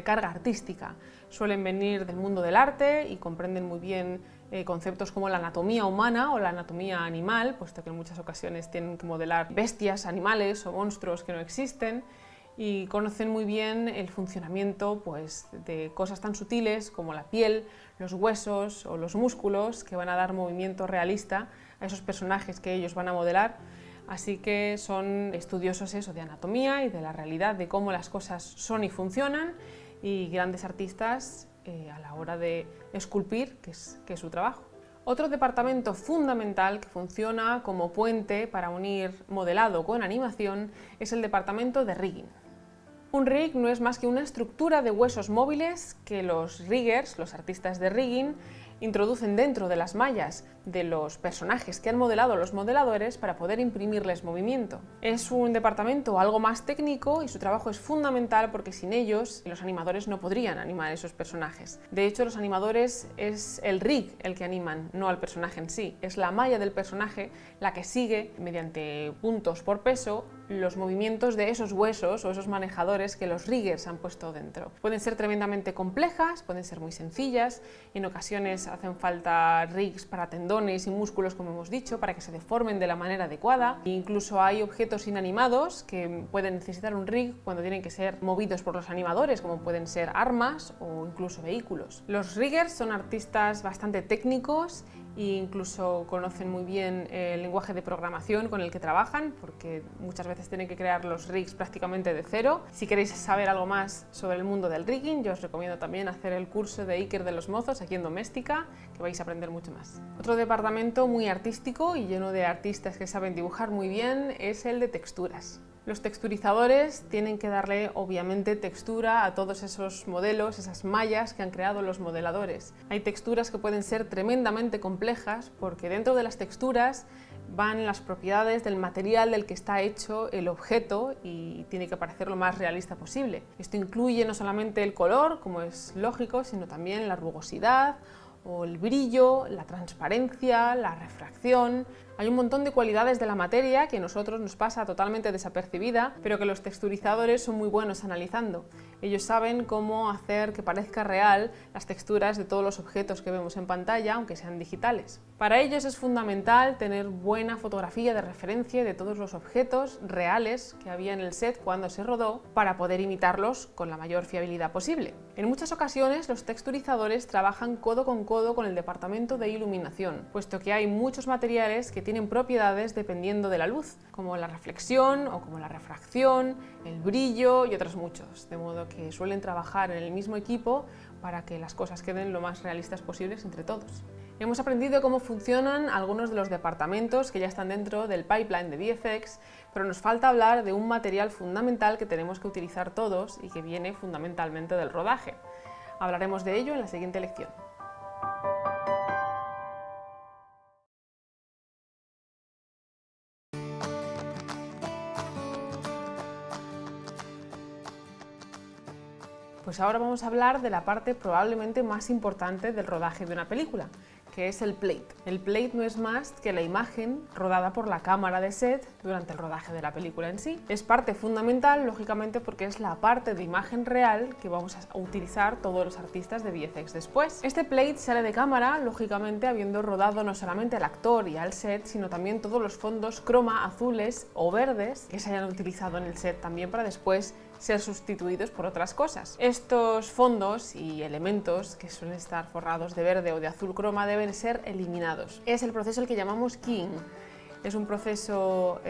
carga artística. Suelen venir del mundo del arte y comprenden muy bien conceptos como la anatomía humana o la anatomía animal, puesto que en muchas ocasiones tienen que modelar bestias, animales o monstruos que no existen, y conocen muy bien el funcionamiento de cosas tan sutiles como la piel, los huesos o los músculos, que van a dar movimiento realista a esos personajes que ellos van a modelar. Así que son estudiosos de anatomía y de la realidad, de cómo las cosas son y funcionan, y grandes artistas a la hora de esculpir, que es su trabajo. Otro departamento fundamental que funciona como puente para unir modelado con animación es el departamento de rigging. Un rig no es más que una estructura de huesos móviles que los riggers, los artistas de rigging, introducen dentro de las mallas de los personajes que han modelado los modeladores para poder imprimirles movimiento. Es un departamento algo más técnico y su trabajo es fundamental porque sin ellos los animadores no podrían animar esos personajes. De hecho, los animadores es el rig el que animan, no al personaje en sí. Es la malla del personaje la que sigue, mediante puntos por peso, los movimientos de esos huesos o esos manejadores que los riggers han puesto dentro. Pueden ser tremendamente complejas, pueden ser muy sencillas, en ocasiones hacen falta rigs para tendones y músculos, como hemos dicho, para que se deformen de la manera adecuada. E incluso hay objetos inanimados que pueden necesitar un rig cuando tienen que ser movidos por los animadores, como pueden ser armas o incluso vehículos. Los riggers son artistas bastante técnicos e incluso conocen muy bien el lenguaje de programación con el que trabajan, porque muchas veces tienen que crear los rigs prácticamente de cero. Si queréis saber algo más sobre el mundo del rigging, yo os recomiendo también hacer el curso de Iker de los Mozos aquí en Doméstica, que vais a aprender mucho más. Otro departamento muy artístico y lleno de artistas que saben dibujar muy bien es el de texturas. Los texturizadores tienen que darle obviamente textura a todos esos modelos, esas mallas que han creado los modeladores. Hay texturas que pueden ser tremendamente complejas porque dentro de las texturas van las propiedades del material del que está hecho el objeto y tiene que parecer lo más realista posible. Esto incluye no solamente el color, como es lógico, sino también la rugosidad o el brillo, la transparencia, la refracción. Hay un montón de cualidades de la materia que a nosotros nos pasa totalmente desapercibida, pero que los texturizadores son muy buenos analizando. Ellos saben cómo hacer que parezca real las texturas de todos los objetos que vemos en pantalla, aunque sean digitales. Para ellos es fundamental tener buena fotografía de referencia de todos los objetos reales que había en el set cuando se rodó, para poder imitarlos con la mayor fiabilidad posible. En muchas ocasiones los texturizadores trabajan codo con el departamento de iluminación, puesto que hay muchos materiales que tienen propiedades dependiendo de la luz, como la reflexión o como la refracción, el brillo y otros muchos, de modo que suelen trabajar en el mismo equipo para que las cosas queden lo más realistas posibles entre todos. Hemos aprendido cómo funcionan algunos de los departamentos que ya están dentro del pipeline de VFX, pero nos falta hablar de un material fundamental que tenemos que utilizar todos y que viene fundamentalmente del rodaje. Hablaremos de ello en la siguiente lección. Pues ahora vamos a hablar de la parte probablemente más importante del rodaje de una película, que es el plate. El plate no es más que la imagen rodada por la cámara de set durante el rodaje de la película en sí. Es parte fundamental, lógicamente, porque es la parte de imagen real que vamos a utilizar todos los artistas de VFX después. Este plate sale de cámara, lógicamente, habiendo rodado no solamente al actor y al set, sino también todos los fondos croma azules o verdes que se hayan utilizado en el set también para después ser sustituidos por otras cosas. Estos fondos y elementos que suelen estar forrados de verde o de azul croma deben ser eliminados. Es el proceso el que llamamos keying. Es un proceso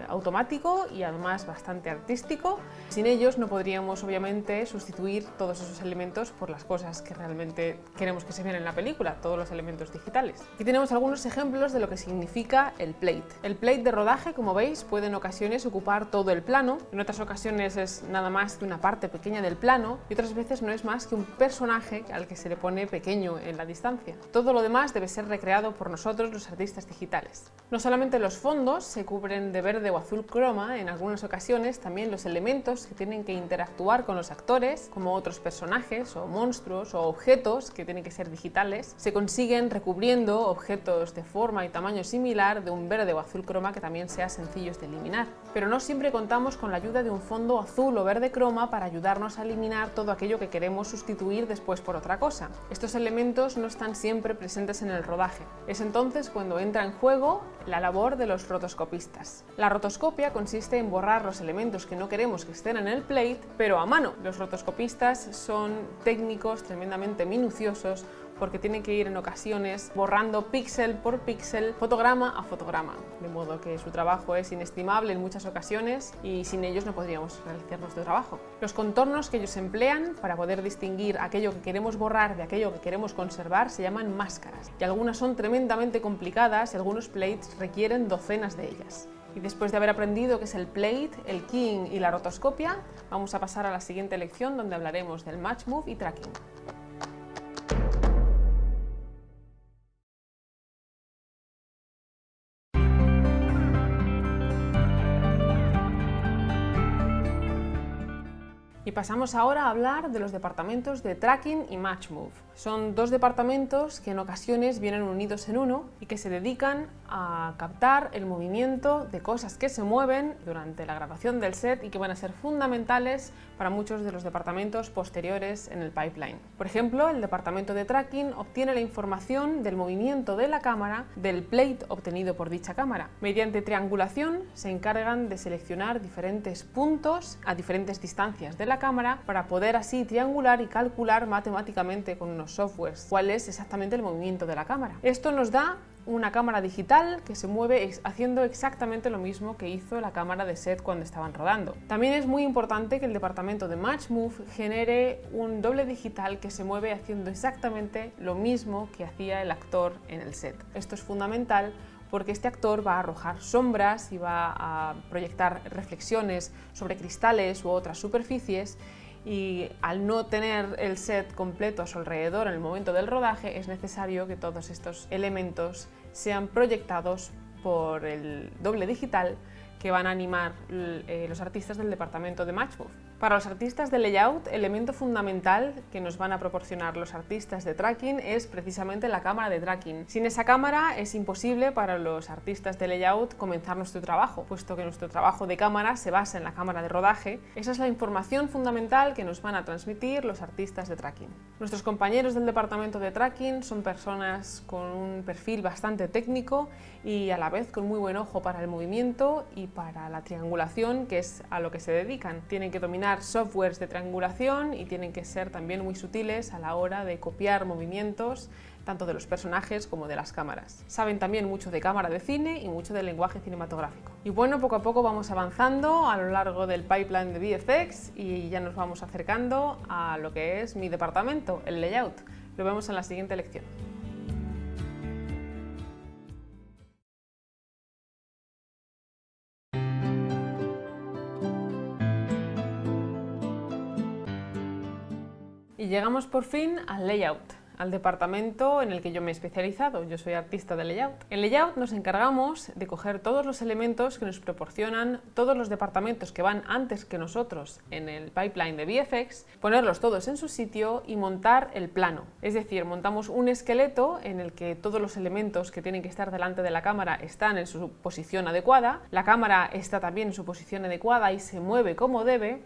automático y además bastante artístico. Sin ellos no podríamos obviamente sustituir todos esos elementos por las cosas que realmente queremos que se vean en la película, todos los elementos digitales. Aquí tenemos algunos ejemplos de lo que significa el plate. El plate de rodaje, como veis, puede en ocasiones ocupar todo el plano, en otras ocasiones es nada más que una parte pequeña del plano y otras veces no es más que un personaje al que se le pone pequeño en la distancia. Todo lo demás debe ser recreado por nosotros, los artistas digitales. No solamente los fondos se cubren de verde o azul croma, en algunas ocasiones también los elementos que tienen que interactuar con los actores, como otros personajes o monstruos o objetos que tienen que ser digitales, se consiguen recubriendo objetos de forma y tamaño similar de un verde o azul croma que también sea sencillos de eliminar. Pero no siempre contamos con la ayuda de un fondo azul o verde croma para ayudarnos a eliminar todo aquello que queremos sustituir después por otra cosa. Estos elementos no están siempre presentes en el rodaje. Es entonces cuando entra en juego la labor de los rotoscopistas. La rotoscopia consiste en borrar los elementos que no queremos que estén en el plate, pero a mano. Los rotoscopistas son técnicos tremendamente minuciosos porque tienen que ir en ocasiones borrando píxel por píxel, fotograma a fotograma, de modo que su trabajo es inestimable en muchas ocasiones y sin ellos no podríamos realizar nuestro trabajo. Los contornos que ellos emplean para poder distinguir aquello que queremos borrar de aquello que queremos conservar se llaman máscaras, y algunas son tremendamente complicadas y algunos plates requieren docenas de ellas. Y después de haber aprendido qué es el plate, el keying y la rotoscopia, vamos a pasar a la siguiente lección donde hablaremos del match move y tracking. Y pasamos ahora a hablar de los departamentos de Tracking y Match Move. Son dos departamentos que en ocasiones vienen unidos en uno y que se dedican a captar el movimiento de cosas que se mueven durante la grabación del set y que van a ser fundamentales para muchos de los departamentos posteriores en el pipeline. Por ejemplo, el departamento de Tracking obtiene la información del movimiento de la cámara del plate obtenido por dicha cámara. Mediante triangulación se encargan de seleccionar diferentes puntos a diferentes distancias de la cámara para poder así triangular y calcular matemáticamente con unos softwares cuál es exactamente el movimiento de la cámara. Esto nos da una cámara digital que se mueve haciendo exactamente lo mismo que hizo la cámara de set cuando estaban rodando. También es muy importante que el departamento de Match Move genere un doble digital que se mueve haciendo exactamente lo mismo que hacía el actor en el set. Esto es fundamental porque este actor va a arrojar sombras y va a proyectar reflexiones sobre cristales u otras superficies, y al no tener el set completo a su alrededor en el momento del rodaje es necesario que todos estos elementos sean proyectados por el doble digital que van a animar los artistas del departamento de Match Move. Para los artistas de layout, el elemento fundamental que nos van a proporcionar los artistas de tracking es precisamente la cámara de tracking. Sin esa cámara es imposible para los artistas de layout comenzar nuestro trabajo, puesto que nuestro trabajo de cámara se basa en la cámara de rodaje. Esa es la información fundamental que nos van a transmitir los artistas de tracking. Nuestros compañeros del departamento de tracking son personas con un perfil bastante técnico y a la vez con muy buen ojo para el movimiento y para la triangulación, que es a lo que se dedican. Tienen que dominar softwares de triangulación y tienen que ser también muy sutiles a la hora de copiar movimientos tanto de los personajes como de las cámaras. Saben también mucho de cámara de cine y mucho del lenguaje cinematográfico. Y bueno, poco a poco vamos avanzando a lo largo del pipeline de VFX y ya nos vamos acercando a lo que es mi departamento, el layout. Lo vemos en la siguiente lección. Y llegamos por fin al layout, al departamento en el que yo me he especializado. Yo soy artista de layout. En layout nos encargamos de coger todos los elementos que nos proporcionan todos los departamentos que van antes que nosotros en el pipeline de VFX, ponerlos todos en su sitio y montar el plano. Es decir, montamos un esqueleto en el que todos los elementos que tienen que estar delante de la cámara están en su posición adecuada, la cámara está también en su posición adecuada y se mueve como debe.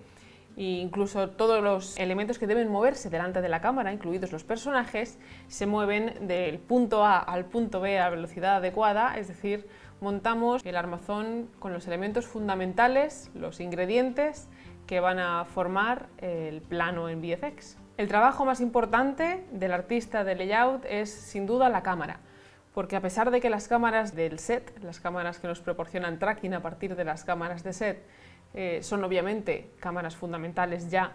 E incluso todos los elementos que deben moverse delante de la cámara, incluidos los personajes, se mueven del punto A al punto B a velocidad adecuada, es decir, montamos el armazón con los elementos fundamentales, los ingredientes que van a formar el plano en VFX. El trabajo más importante del artista de layout es sin duda la cámara, porque a pesar de que las cámaras del set, las cámaras que nos proporcionan tracking a partir de las cámaras de set, son obviamente cámaras fundamentales ya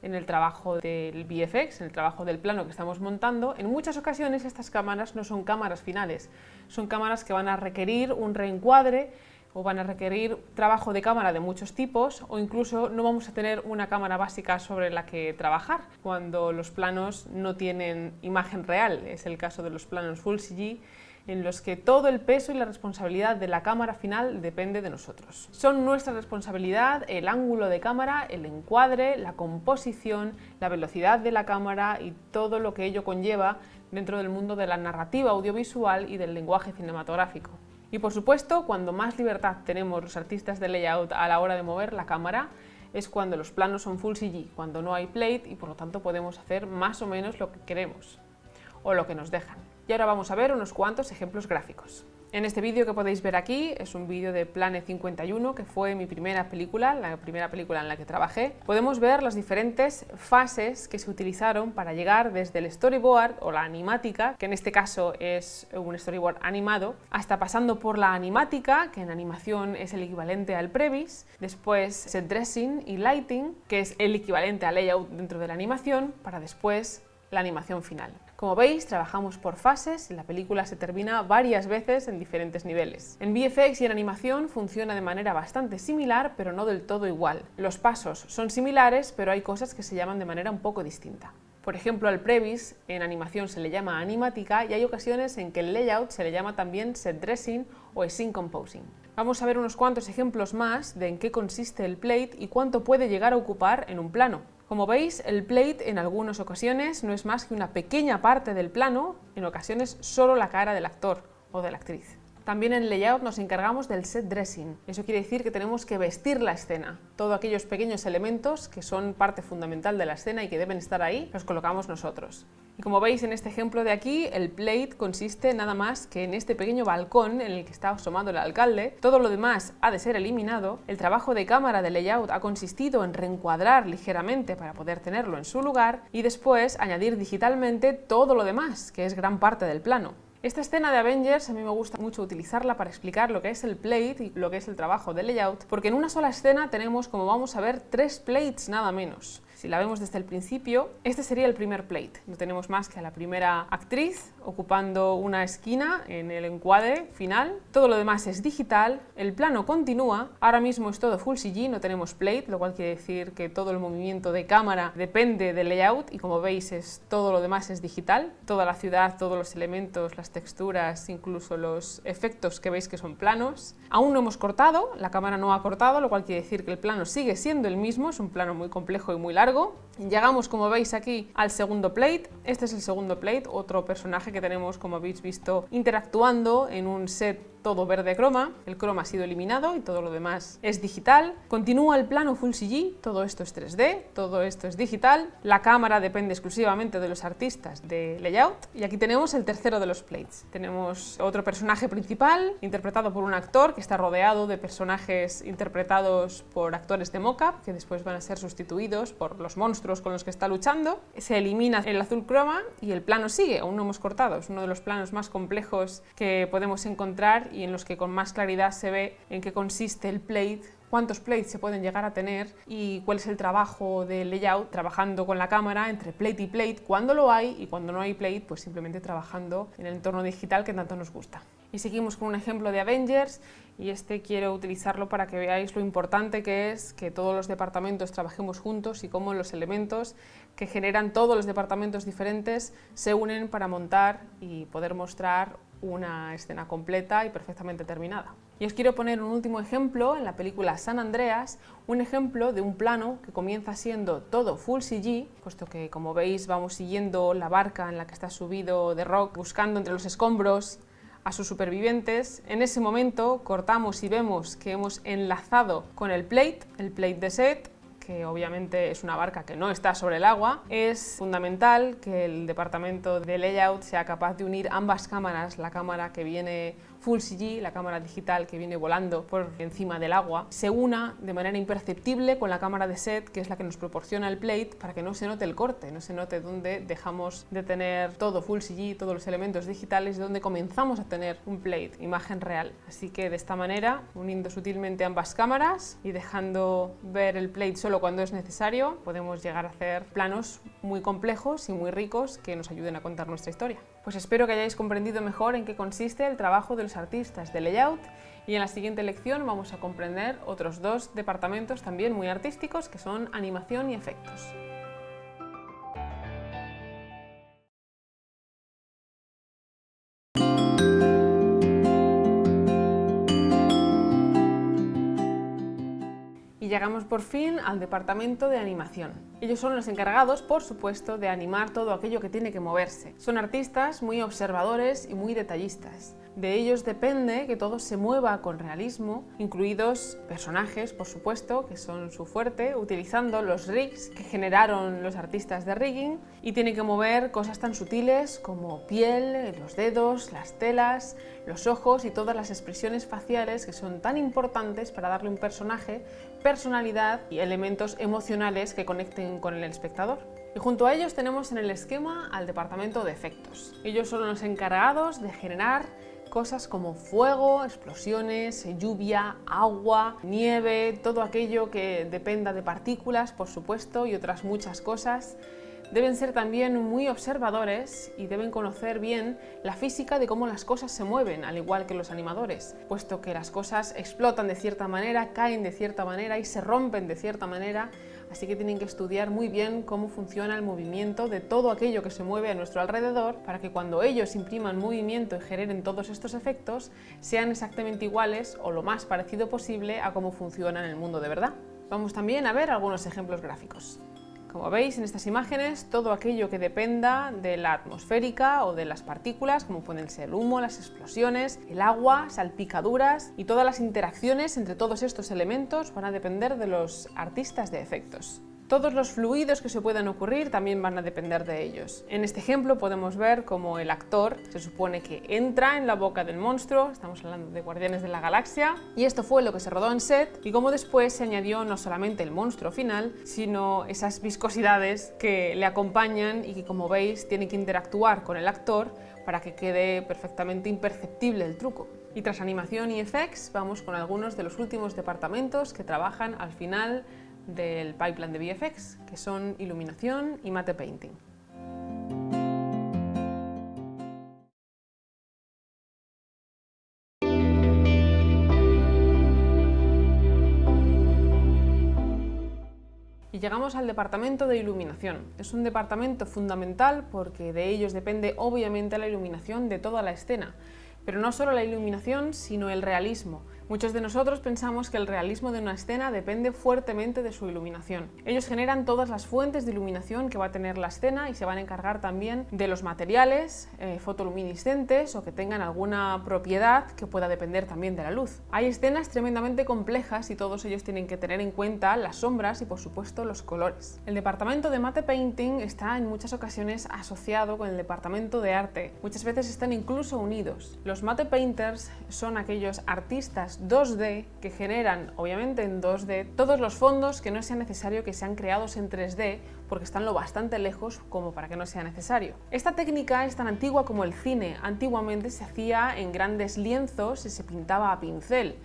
en el trabajo del VFX, en el trabajo del plano que estamos montando, en muchas ocasiones estas cámaras no son cámaras finales, son cámaras que van a requerir un reencuadre o van a requerir trabajo de cámara de muchos tipos, o incluso no vamos a tener una cámara básica sobre la que trabajar cuando los planos no tienen imagen real. Es el caso de los planos Full CG, en los que todo el peso y la responsabilidad de la cámara final depende de nosotros. Son nuestra responsabilidad el ángulo de cámara, el encuadre, la composición, la velocidad de la cámara y todo lo que ello conlleva dentro del mundo de la narrativa audiovisual y del lenguaje cinematográfico. Y por supuesto, cuando más libertad tenemos los artistas de layout a la hora de mover la cámara, es cuando los planos son Full CG, cuando no hay plate y por lo tanto podemos hacer más o menos lo que queremos o lo que nos dejan. Y ahora vamos a ver unos cuantos ejemplos gráficos. En este vídeo que podéis ver aquí es un vídeo de Planet 51, que fue mi primera película, la primera película en la que trabajé. Podemos ver las diferentes fases que se utilizaron para llegar desde el storyboard o la animática, que en este caso es un storyboard animado, hasta pasando por la animática, que en animación es el equivalente al previs, después set dressing y lighting, que es el equivalente al layout dentro de la animación, para después la animación final. Como veis, trabajamos por fases y la película se termina varias veces en diferentes niveles. En VFX y en animación funciona de manera bastante similar, pero no del todo igual. Los pasos son similares, pero hay cosas que se llaman de manera un poco distinta. Por ejemplo, al previs en animación se le llama animática y hay ocasiones en que el layout se le llama también set dressing o scene composing. Vamos a ver unos cuantos ejemplos más de en qué consiste el plate y cuánto puede llegar a ocupar en un plano. Como veis, el plate en algunas ocasiones no es más que una pequeña parte del plano, en ocasiones solo la cara del actor o de la actriz. También en layout nos encargamos del set dressing. Eso quiere decir que tenemos que vestir la escena. Todos aquellos pequeños elementos que son parte fundamental de la escena y que deben estar ahí, los colocamos nosotros. Y como veis en este ejemplo de aquí, el plate consiste nada más que en este pequeño balcón en el que está asomado el alcalde. Todo lo demás ha de ser eliminado. El trabajo de cámara de layout ha consistido en reencuadrar ligeramente para poder tenerlo en su lugar y después añadir digitalmente todo lo demás, que es gran parte del plano. Esta escena de Avengers a mí me gusta mucho utilizarla para explicar lo que es el plate y lo que es el trabajo de layout, porque en una sola escena tenemos, como vamos a ver, 3 plates nada menos. Si la vemos desde el principio, este sería el primer plate. No tenemos más que a la primera actriz ocupando una esquina en el encuadre final. Todo lo demás es digital, el plano continúa, ahora mismo es todo full CG, no tenemos plate, lo cual quiere decir que todo el movimiento de cámara depende del layout y como veis todo lo demás es digital. Toda la ciudad, todos los elementos, las texturas, incluso los efectos que veis que son planos. Aún no hemos cortado, la cámara no ha cortado, lo cual quiere decir que el plano sigue siendo el mismo, es un plano muy complejo y muy largo. Llegamos, como veis aquí, al segundo plate. Este es el segundo plate, otro personaje que tenemos, como habéis visto, interactuando en un set todo verde croma. El croma ha sido eliminado y todo lo demás es digital. Continúa el plano full CG, todo esto es 3D, todo esto es digital. La cámara depende exclusivamente de los artistas de layout. Y aquí tenemos el tercero de los plates. Tenemos otro personaje principal, interpretado por un actor que está rodeado de personajes interpretados por actores de mocap, que después van a ser sustituidos por los monstruos con los que está luchando. Se elimina el azul croma y el plano sigue, aún no hemos cortado. Es uno de los planos más complejos que podemos encontrar y en los que con más claridad se ve en qué consiste el plate, cuántos plates se pueden llegar a tener y cuál es el trabajo de layout, trabajando con la cámara entre plate y plate, cuando lo hay, y cuando no hay plate, pues simplemente trabajando en el entorno digital que tanto nos gusta. Y seguimos con un ejemplo de Avengers, y quiero utilizarlo para que veáis lo importante que es que todos los departamentos trabajemos juntos y cómo los elementos que generan todos los departamentos diferentes se unen para montar y poder mostrar una escena completa y perfectamente terminada. Y os quiero poner un último ejemplo en la película San Andreas, un ejemplo de un plano que comienza siendo todo full CG, puesto que, como veis, vamos siguiendo la barca en la que está subido The Rock, buscando entre los escombros a sus supervivientes. En ese momento cortamos y vemos que hemos enlazado con el plate de set, que obviamente es una barca que no está sobre el agua. Es fundamental que el departamento de layout sea capaz de unir ambas cámaras, la cámara que viene full CG, la cámara digital que viene volando por encima del agua, se una de manera imperceptible con la cámara de set, que es la que nos proporciona el plate, para que no se note el corte, no se note dónde dejamos de tener todo full CG, todos los elementos digitales, y dónde comenzamos a tener un plate, imagen real. Así que de esta manera, uniendo sutilmente ambas cámaras y dejando ver el plate solo cuando es necesario, podemos llegar a hacer planos muy complejos y muy ricos que nos ayuden a contar nuestra historia. Pues espero que hayáis comprendido mejor en qué consiste el trabajo de los artistas de layout, y en la siguiente lección vamos a comprender otros dos departamentos también muy artísticos, que son animación y efectos. Y llegamos por fin al departamento de animación. Ellos son los encargados, por supuesto, de animar todo aquello que tiene que moverse. Son artistas muy observadores y muy detallistas. De ellos depende que todo se mueva con realismo, incluidos personajes, por supuesto, que son su fuerte, utilizando los rigs que generaron los artistas de rigging, y tienen que mover cosas tan sutiles como piel, los dedos, las telas, los ojos y todas las expresiones faciales que son tan importantes para darle a un personaje personalidad y elementos emocionales que conecten con el espectador. Y junto a ellos tenemos en el esquema al departamento de efectos. Ellos son los encargados de generar cosas como fuego, explosiones, lluvia, agua, nieve, todo aquello que dependa de partículas, por supuesto, y otras muchas cosas. Deben ser también muy observadores y deben conocer bien la física de cómo las cosas se mueven, al igual que los animadores, puesto que las cosas explotan de cierta manera, caen de cierta manera y se rompen de cierta manera, así que tienen que estudiar muy bien cómo funciona el movimiento de todo aquello que se mueve a nuestro alrededor, para que cuando ellos impriman movimiento y generen todos estos efectos, sean exactamente iguales o lo más parecido posible a cómo funciona en el mundo de verdad. Vamos también a ver algunos ejemplos gráficos. Como veis en estas imágenes, todo aquello que dependa de la atmosférica o de las partículas, como pueden ser el humo, las explosiones, el agua, salpicaduras, y todas las interacciones entre todos estos elementos van a depender de los artistas de efectos. Todos los fluidos que se puedan ocurrir también van a depender de ellos. En este ejemplo podemos ver cómo el actor se supone que entra en la boca del monstruo, estamos hablando de Guardianes de la Galaxia, y esto fue lo que se rodó en set, y cómo después se añadió no solamente el monstruo final, sino esas viscosidades que le acompañan y que, como veis, tienen que interactuar con el actor para que quede perfectamente imperceptible el truco. Y tras animación y effects, vamos con algunos de los últimos departamentos que trabajan al final del pipeline de VFX, que son iluminación y matte painting. Y llegamos al departamento de iluminación. Es un departamento fundamental porque de ellos depende obviamente la iluminación de toda la escena. Pero no solo la iluminación, sino el realismo. Muchos de nosotros pensamos que el realismo de una escena depende fuertemente de su iluminación. Ellos generan todas las fuentes de iluminación que va a tener la escena y se van a encargar también de los materiales fotoluminiscentes o que tengan alguna propiedad que pueda depender también de la luz. Hay escenas tremendamente complejas y todos ellos tienen que tener en cuenta las sombras y por supuesto los colores. El departamento de matte painting está en muchas ocasiones asociado con el departamento de arte. Muchas veces están incluso unidos. Los matte painters son aquellos artistas 2D que generan, obviamente en 2D, todos los fondos que no sea necesario que sean creados en 3D porque están lo bastante lejos como para que no sea necesario. Esta técnica es tan antigua como el cine. Antiguamente se hacía en grandes lienzos y se pintaba a pincel.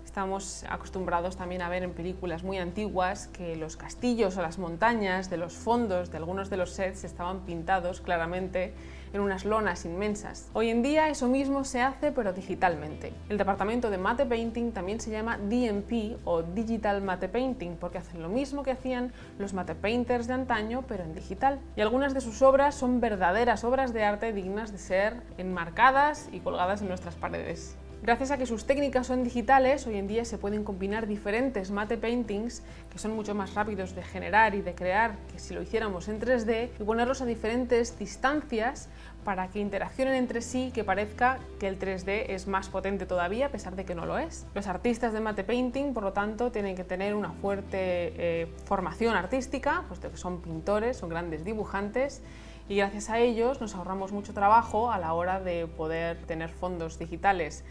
Estamos acostumbrados también a ver en películas muy antiguas que los castillos o las montañas de los fondos de algunos de los sets estaban pintados claramente en unas lonas inmensas. Hoy en día eso mismo se hace pero digitalmente. El departamento de matte painting también se llama DMP o Digital Matte Painting porque hacen lo mismo que hacían los matte painters de antaño pero en digital. Y algunas de sus obras son verdaderas obras de arte dignas de ser enmarcadas y colgadas en nuestras paredes. Gracias a que sus técnicas son digitales, hoy en día se pueden combinar diferentes matte paintings que son mucho más rápidos de generar y de crear que si lo hiciéramos en 3D y ponerlos a diferentes distancias para que interaccionen entre sí y que parezca que el 3D es más potente todavía a pesar de que no lo es. Los artistas de matte painting, por lo tanto, tienen que tener una fuerte formación artística, puesto que son pintores, son grandes dibujantes, y gracias a ellos nos ahorramos mucho trabajo a la hora de poder tener fondos digitales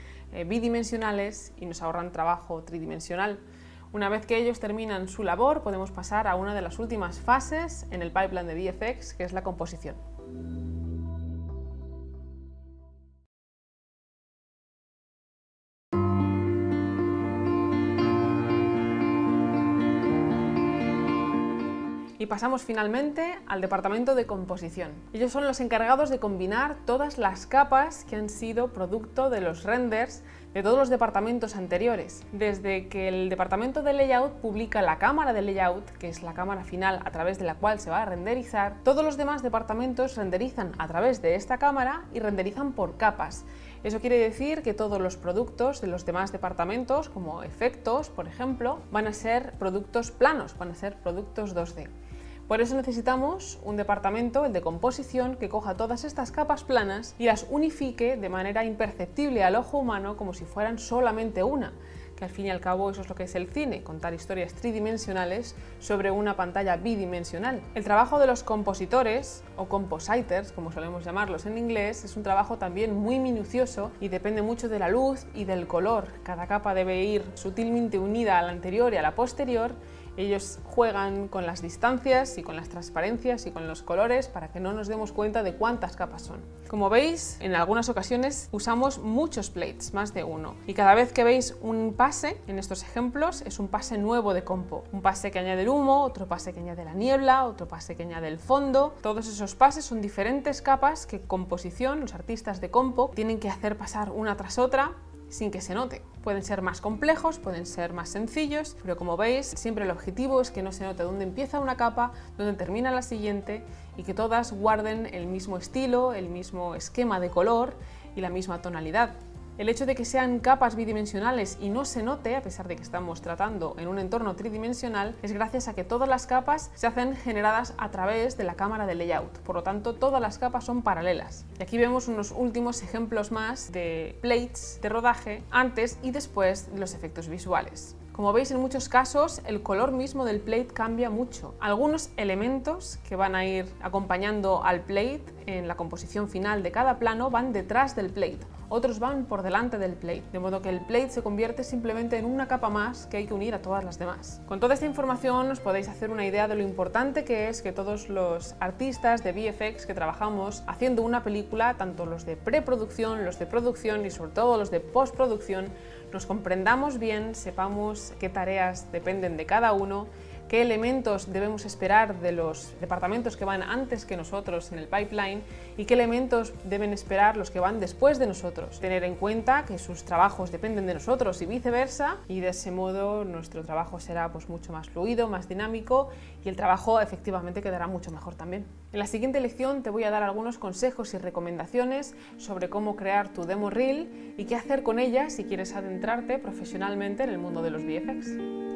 bidimensionales y nos ahorran trabajo tridimensional. Una vez que ellos terminan su labor, podemos pasar a una de las últimas fases en el pipeline de VFX, que es la composición. Y pasamos finalmente al departamento de composición. Ellos son los encargados de combinar todas las capas que han sido producto de los renders de todos los departamentos anteriores. Desde que el departamento de layout publica la cámara de layout, que es la cámara final a través de la cual se va a renderizar, todos los demás departamentos renderizan a través de esta cámara y renderizan por capas. Eso quiere decir que todos los productos de los demás departamentos, como efectos, por ejemplo, van a ser productos planos, van a ser productos 2D. Por eso necesitamos un departamento, el de composición, que coja todas estas capas planas y las unifique de manera imperceptible al ojo humano como si fueran solamente una, que al fin y al cabo eso es lo que es el cine, contar historias tridimensionales sobre una pantalla bidimensional. El trabajo de los compositores, o compositers, como solemos llamarlos en inglés, es un trabajo también muy minucioso y depende mucho de la luz y del color. Cada capa debe ir sutilmente unida a la anterior y a la posterior. Ellos juegan con las distancias y con las transparencias y con los colores para que no nos demos cuenta de cuántas capas son. Como veis, en algunas ocasiones usamos muchos plates, más de uno, y cada vez que veis un pase, en estos ejemplos, es un pase nuevo de compo. Un pase que añade el humo, otro pase que añade la niebla, otro pase que añade el fondo. Todos esos pases son diferentes capas que composición, los artistas de compo, tienen que hacer pasar una tras otra sin que se note. Pueden ser más complejos, pueden ser más sencillos, pero como veis, siempre el objetivo es que no se note dónde empieza una capa, dónde termina la siguiente y que todas guarden el mismo estilo, el mismo esquema de color y la misma tonalidad. El hecho de que sean capas bidimensionales y no se note, a pesar de que estamos tratando en un entorno tridimensional, es gracias a que todas las capas se hacen generadas a través de la cámara de layout. Por lo tanto, todas las capas son paralelas. Y aquí vemos unos últimos ejemplos más de plates de rodaje antes y después de los efectos visuales. Como veis, en muchos casos el color mismo del plate cambia mucho. Algunos elementos que van a ir acompañando al plate en la composición final de cada plano van detrás del plate, otros van por delante del plate, de modo que el plate se convierte simplemente en una capa más que hay que unir a todas las demás. Con toda esta información os podéis hacer una idea de lo importante que es que todos los artistas de VFX que trabajamos haciendo una película, tanto los de preproducción, los de producción y sobre todo los de postproducción, nos comprendamos bien, sepamos qué tareas dependen de cada uno, qué elementos debemos esperar de los departamentos que van antes que nosotros en el pipeline y qué elementos deben esperar los que van después de nosotros. Tener en cuenta que sus trabajos dependen de nosotros y viceversa, y de ese modo nuestro trabajo será pues mucho más fluido, más dinámico, y el trabajo efectivamente quedará mucho mejor también. En la siguiente lección te voy a dar algunos consejos y recomendaciones sobre cómo crear tu demo reel y qué hacer con ella si quieres adentrarte profesionalmente en el mundo de los VFX.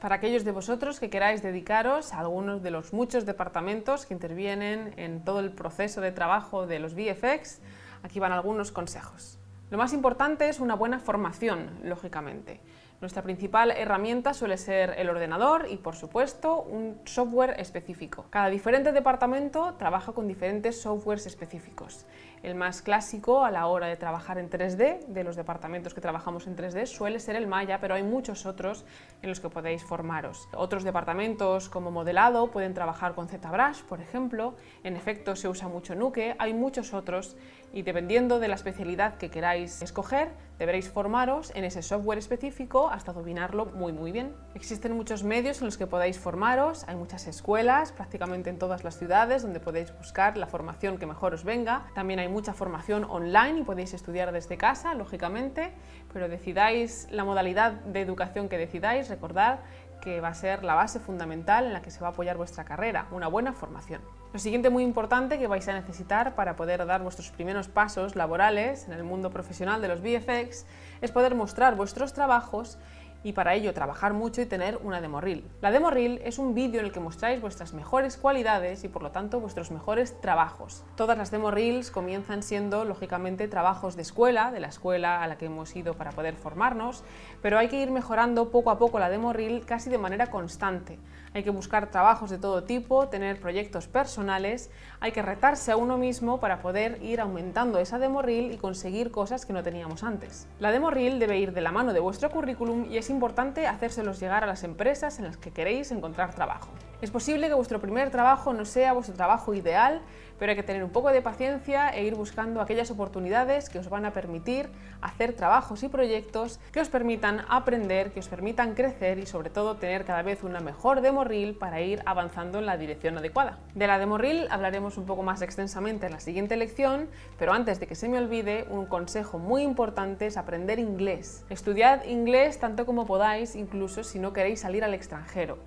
Para aquellos de vosotros que queráis dedicaros a algunos de los muchos departamentos que intervienen en todo el proceso de trabajo de los VFX, aquí van algunos consejos. Lo más importante es una buena formación, lógicamente. Nuestra principal herramienta suele ser el ordenador y, por supuesto, un software específico. Cada diferente departamento trabaja con diferentes softwares específicos. El más clásico a la hora de trabajar en 3D, de los departamentos que trabajamos en 3D, suele ser el Maya, pero hay muchos otros en los que podéis formaros. Otros departamentos como modelado pueden trabajar con ZBrush, por ejemplo. En efectos se usa mucho Nuke, hay muchos otros, y dependiendo de la especialidad que queráis escoger, deberéis formaros en ese software específico hasta dominarlo muy bien. Existen muchos medios en los que podáis formaros, hay muchas escuelas prácticamente en todas las ciudades donde podéis buscar la formación que mejor os venga. También hay mucha formación online y podéis estudiar desde casa, lógicamente, pero decidáis la modalidad de educación que decidáis, recordad que va a ser la base fundamental en la que se va a apoyar vuestra carrera, una buena formación. Lo siguiente muy importante que vais a necesitar para poder dar vuestros primeros pasos laborales en el mundo profesional de los VFX es poder mostrar vuestros trabajos y para ello trabajar mucho y tener una demo reel. La demo reel es un vídeo en el que mostráis vuestras mejores cualidades y por lo tanto vuestros mejores trabajos. Todas las demo reels comienzan siendo lógicamente trabajos de escuela, de la escuela a la que hemos ido para poder formarnos, pero hay que ir mejorando poco a poco la demo reel casi de manera constante. Hay que buscar trabajos de todo tipo, tener proyectos personales, hay que retarse a uno mismo para poder ir aumentando esa demo reel y conseguir cosas que no teníamos antes. La demo reel debe ir de la mano de vuestro currículum y es importante hacérselos llegar a las empresas en las que queréis encontrar trabajo. Es posible que vuestro primer trabajo no sea vuestro trabajo ideal, pero hay que tener un poco de paciencia e ir buscando aquellas oportunidades que os van a permitir hacer trabajos y proyectos que os permitan aprender, que os permitan crecer y sobre todo tener cada vez una mejor demo reel para ir avanzando en la dirección adecuada. De la demo reel hablaremos un poco más extensamente en la siguiente lección, pero antes de que se me olvide, un consejo muy importante es aprender inglés. Estudiad inglés tanto como podáis, incluso si no queréis salir al extranjero.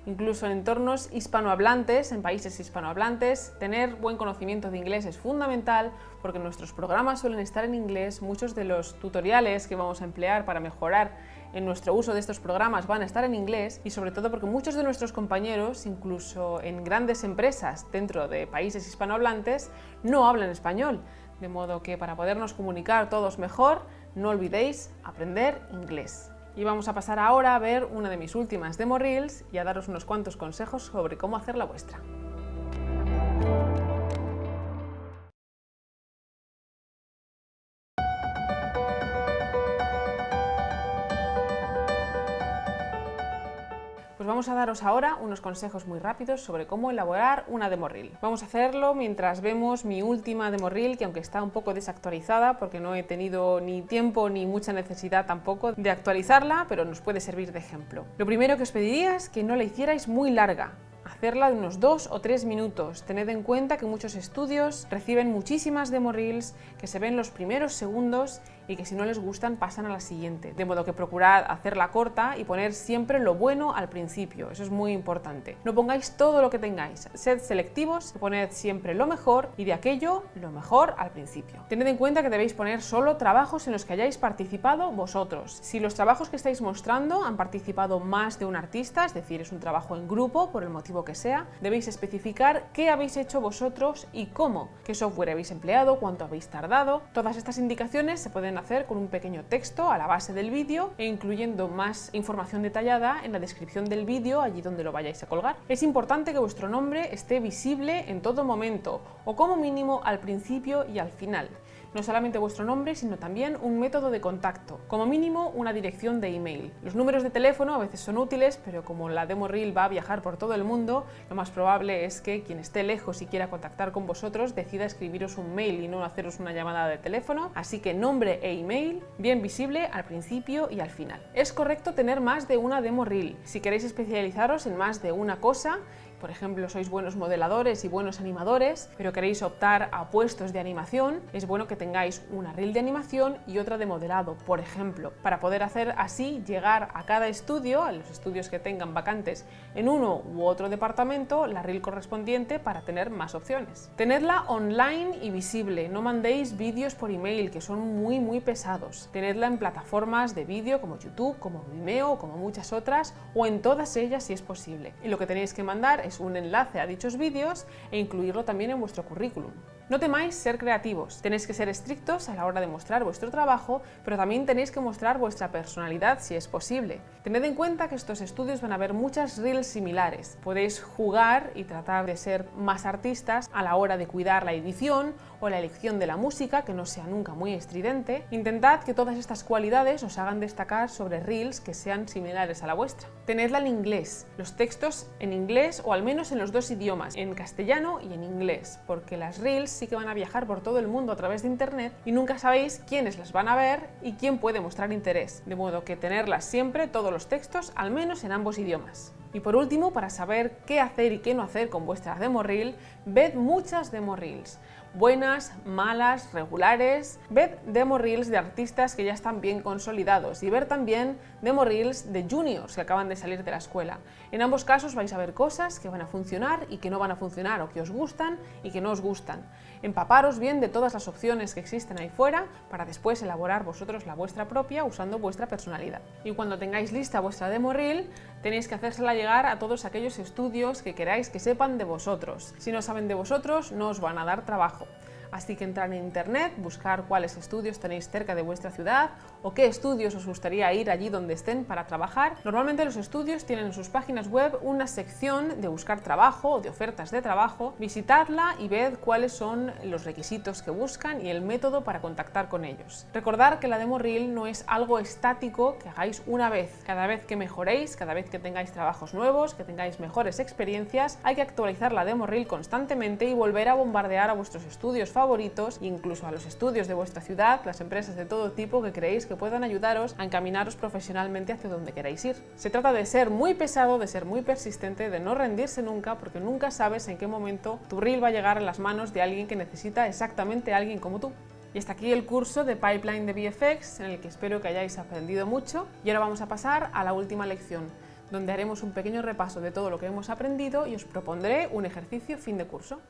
Incluso en entornos hispanohablantes, en países hispanohablantes, tener buen conocimiento de inglés es fundamental porque nuestros programas suelen estar en inglés, muchos de los tutoriales que vamos a emplear para mejorar en nuestro uso de estos programas van a estar en inglés y sobre todo porque muchos de nuestros compañeros, incluso en grandes empresas dentro de países hispanohablantes, no hablan español, de modo que para podernos comunicar todos mejor, no olvidéis aprender inglés. Y vamos a pasar ahora a ver una de mis últimas demo reels y a daros unos cuantos consejos sobre cómo hacer la vuestra. Pues vamos a daros ahora unos consejos muy rápidos sobre cómo elaborar una demo reel. Vamos a hacerlo mientras vemos mi última demo reel, que aunque está un poco desactualizada porque no he tenido ni tiempo ni mucha necesidad tampoco de actualizarla, pero nos puede servir de ejemplo. Lo primero que os pediría es que no la hicierais muy larga. Hacerla de unos 2 o 3 minutos. Tened en cuenta que muchos estudios reciben muchísimas demo reels que se ven los primeros segundos y que si no les gustan pasan a la siguiente. De modo que procurad hacerla corta y poner siempre lo bueno al principio. Eso es muy importante. No pongáis todo lo que tengáis. Sed selectivos, poned siempre lo mejor y de aquello lo mejor al principio. Tened en cuenta que debéis poner solo trabajos en los que hayáis participado vosotros. Si los trabajos que estáis mostrando han participado más de un artista, es decir, es un trabajo en grupo por el motivo que sea, debéis especificar qué habéis hecho vosotros y cómo, qué software habéis empleado, cuánto habéis tardado. Todas estas indicaciones se pueden hacer con un pequeño texto a la base del vídeo e incluyendo más información detallada en la descripción del vídeo, allí donde lo vayáis a colgar. Es importante que vuestro nombre esté visible en todo momento o como mínimo al principio y al final. no solamente vuestro nombre, sino también un método de contacto, como mínimo una dirección de email. Los números de teléfono a veces son útiles, pero como la demo reel va a viajar por todo el mundo, lo más probable es que quien esté lejos y quiera contactar con vosotros decida escribiros un mail y no haceros una llamada de teléfono, así que nombre e email bien visible al principio y al final. Es correcto tener más de una demo reel. Si queréis especializaros en más de una cosa, por ejemplo, sois buenos modeladores y buenos animadores, pero queréis optar a puestos de animación, es bueno que tengáis una reel de animación y otra de modelado, por ejemplo, para poder hacer así llegar a cada estudio, a los estudios que tengan vacantes en uno u otro departamento, la reel correspondiente para tener más opciones. Tenedla online y visible, no mandéis vídeos por email, que son muy pesados. Tenedla en plataformas de vídeo como YouTube, como Vimeo, como muchas otras, o en todas ellas si es posible. Y lo que tenéis que mandar es un enlace a dichos vídeos e incluirlo también en vuestro currículum. No temáis ser creativos, tenéis que ser estrictos a la hora de mostrar vuestro trabajo, pero también tenéis que mostrar vuestra personalidad si es posible. Tened en cuenta que estos estudios van a ver muchas reels similares. Podéis jugar y tratar de ser más artistas a la hora de cuidar la edición o la elección de la música, que no sea nunca muy estridente. Intentad que todas estas cualidades os hagan destacar sobre reels que sean similares a la vuestra. Tenedla en inglés, los textos en inglés o al menos en los dos idiomas, en castellano y en inglés, porque las reels sí que van a viajar por todo el mundo a través de internet y nunca sabéis quiénes las van a ver y quién puede mostrar interés, de modo que tenerlas siempre, todos los textos, al menos en ambos idiomas. Y por último, para saber qué hacer y qué no hacer con vuestra demo reel, ved muchas demo reels. Buenas, malas, regulares. Ved demo reels de artistas que ya están bien consolidados y ver también demo reels de juniors que acaban de salir de la escuela. En ambos casos vais a ver cosas que van a funcionar y que no van a funcionar, o que os gustan y que no os gustan. Empaparos bien de todas las opciones que existen ahí fuera para después elaborar vosotros la vuestra propia usando vuestra personalidad. Y cuando tengáis lista vuestra demo reel, tenéis que hacérsela llegar a todos aquellos estudios que queráis que sepan de vosotros. Si no saben de vosotros, no os van a dar trabajo. Así que entrar en internet, buscar cuáles estudios tenéis cerca de vuestra ciudad o qué estudios os gustaría ir allí donde estén para trabajar. Normalmente los estudios tienen en sus páginas web una sección de buscar trabajo o de ofertas de trabajo. Visitadla y ved cuáles son los requisitos que buscan y el método para contactar con ellos. Recordad que la demo reel no es algo estático que hagáis una vez. Cada vez que mejoréis, cada vez que tengáis trabajos nuevos, que tengáis mejores experiencias, hay que actualizar la demo reel constantemente y volver a bombardear a vuestros estudios favoritos, incluso a los estudios de vuestra ciudad, las empresas de todo tipo que creéis que puedan ayudaros a encaminaros profesionalmente hacia donde queráis ir. Se trata de ser muy pesado, de ser muy persistente, de no rendirse nunca, porque nunca sabes en qué momento tu reel va a llegar a las manos de alguien que necesita exactamente a alguien como tú. Y hasta aquí el curso de Pipeline de VFX, en el que espero que hayáis aprendido mucho. Y ahora vamos a pasar a la última lección, donde haremos un pequeño repaso de todo lo que hemos aprendido y os propondré un ejercicio fin de curso.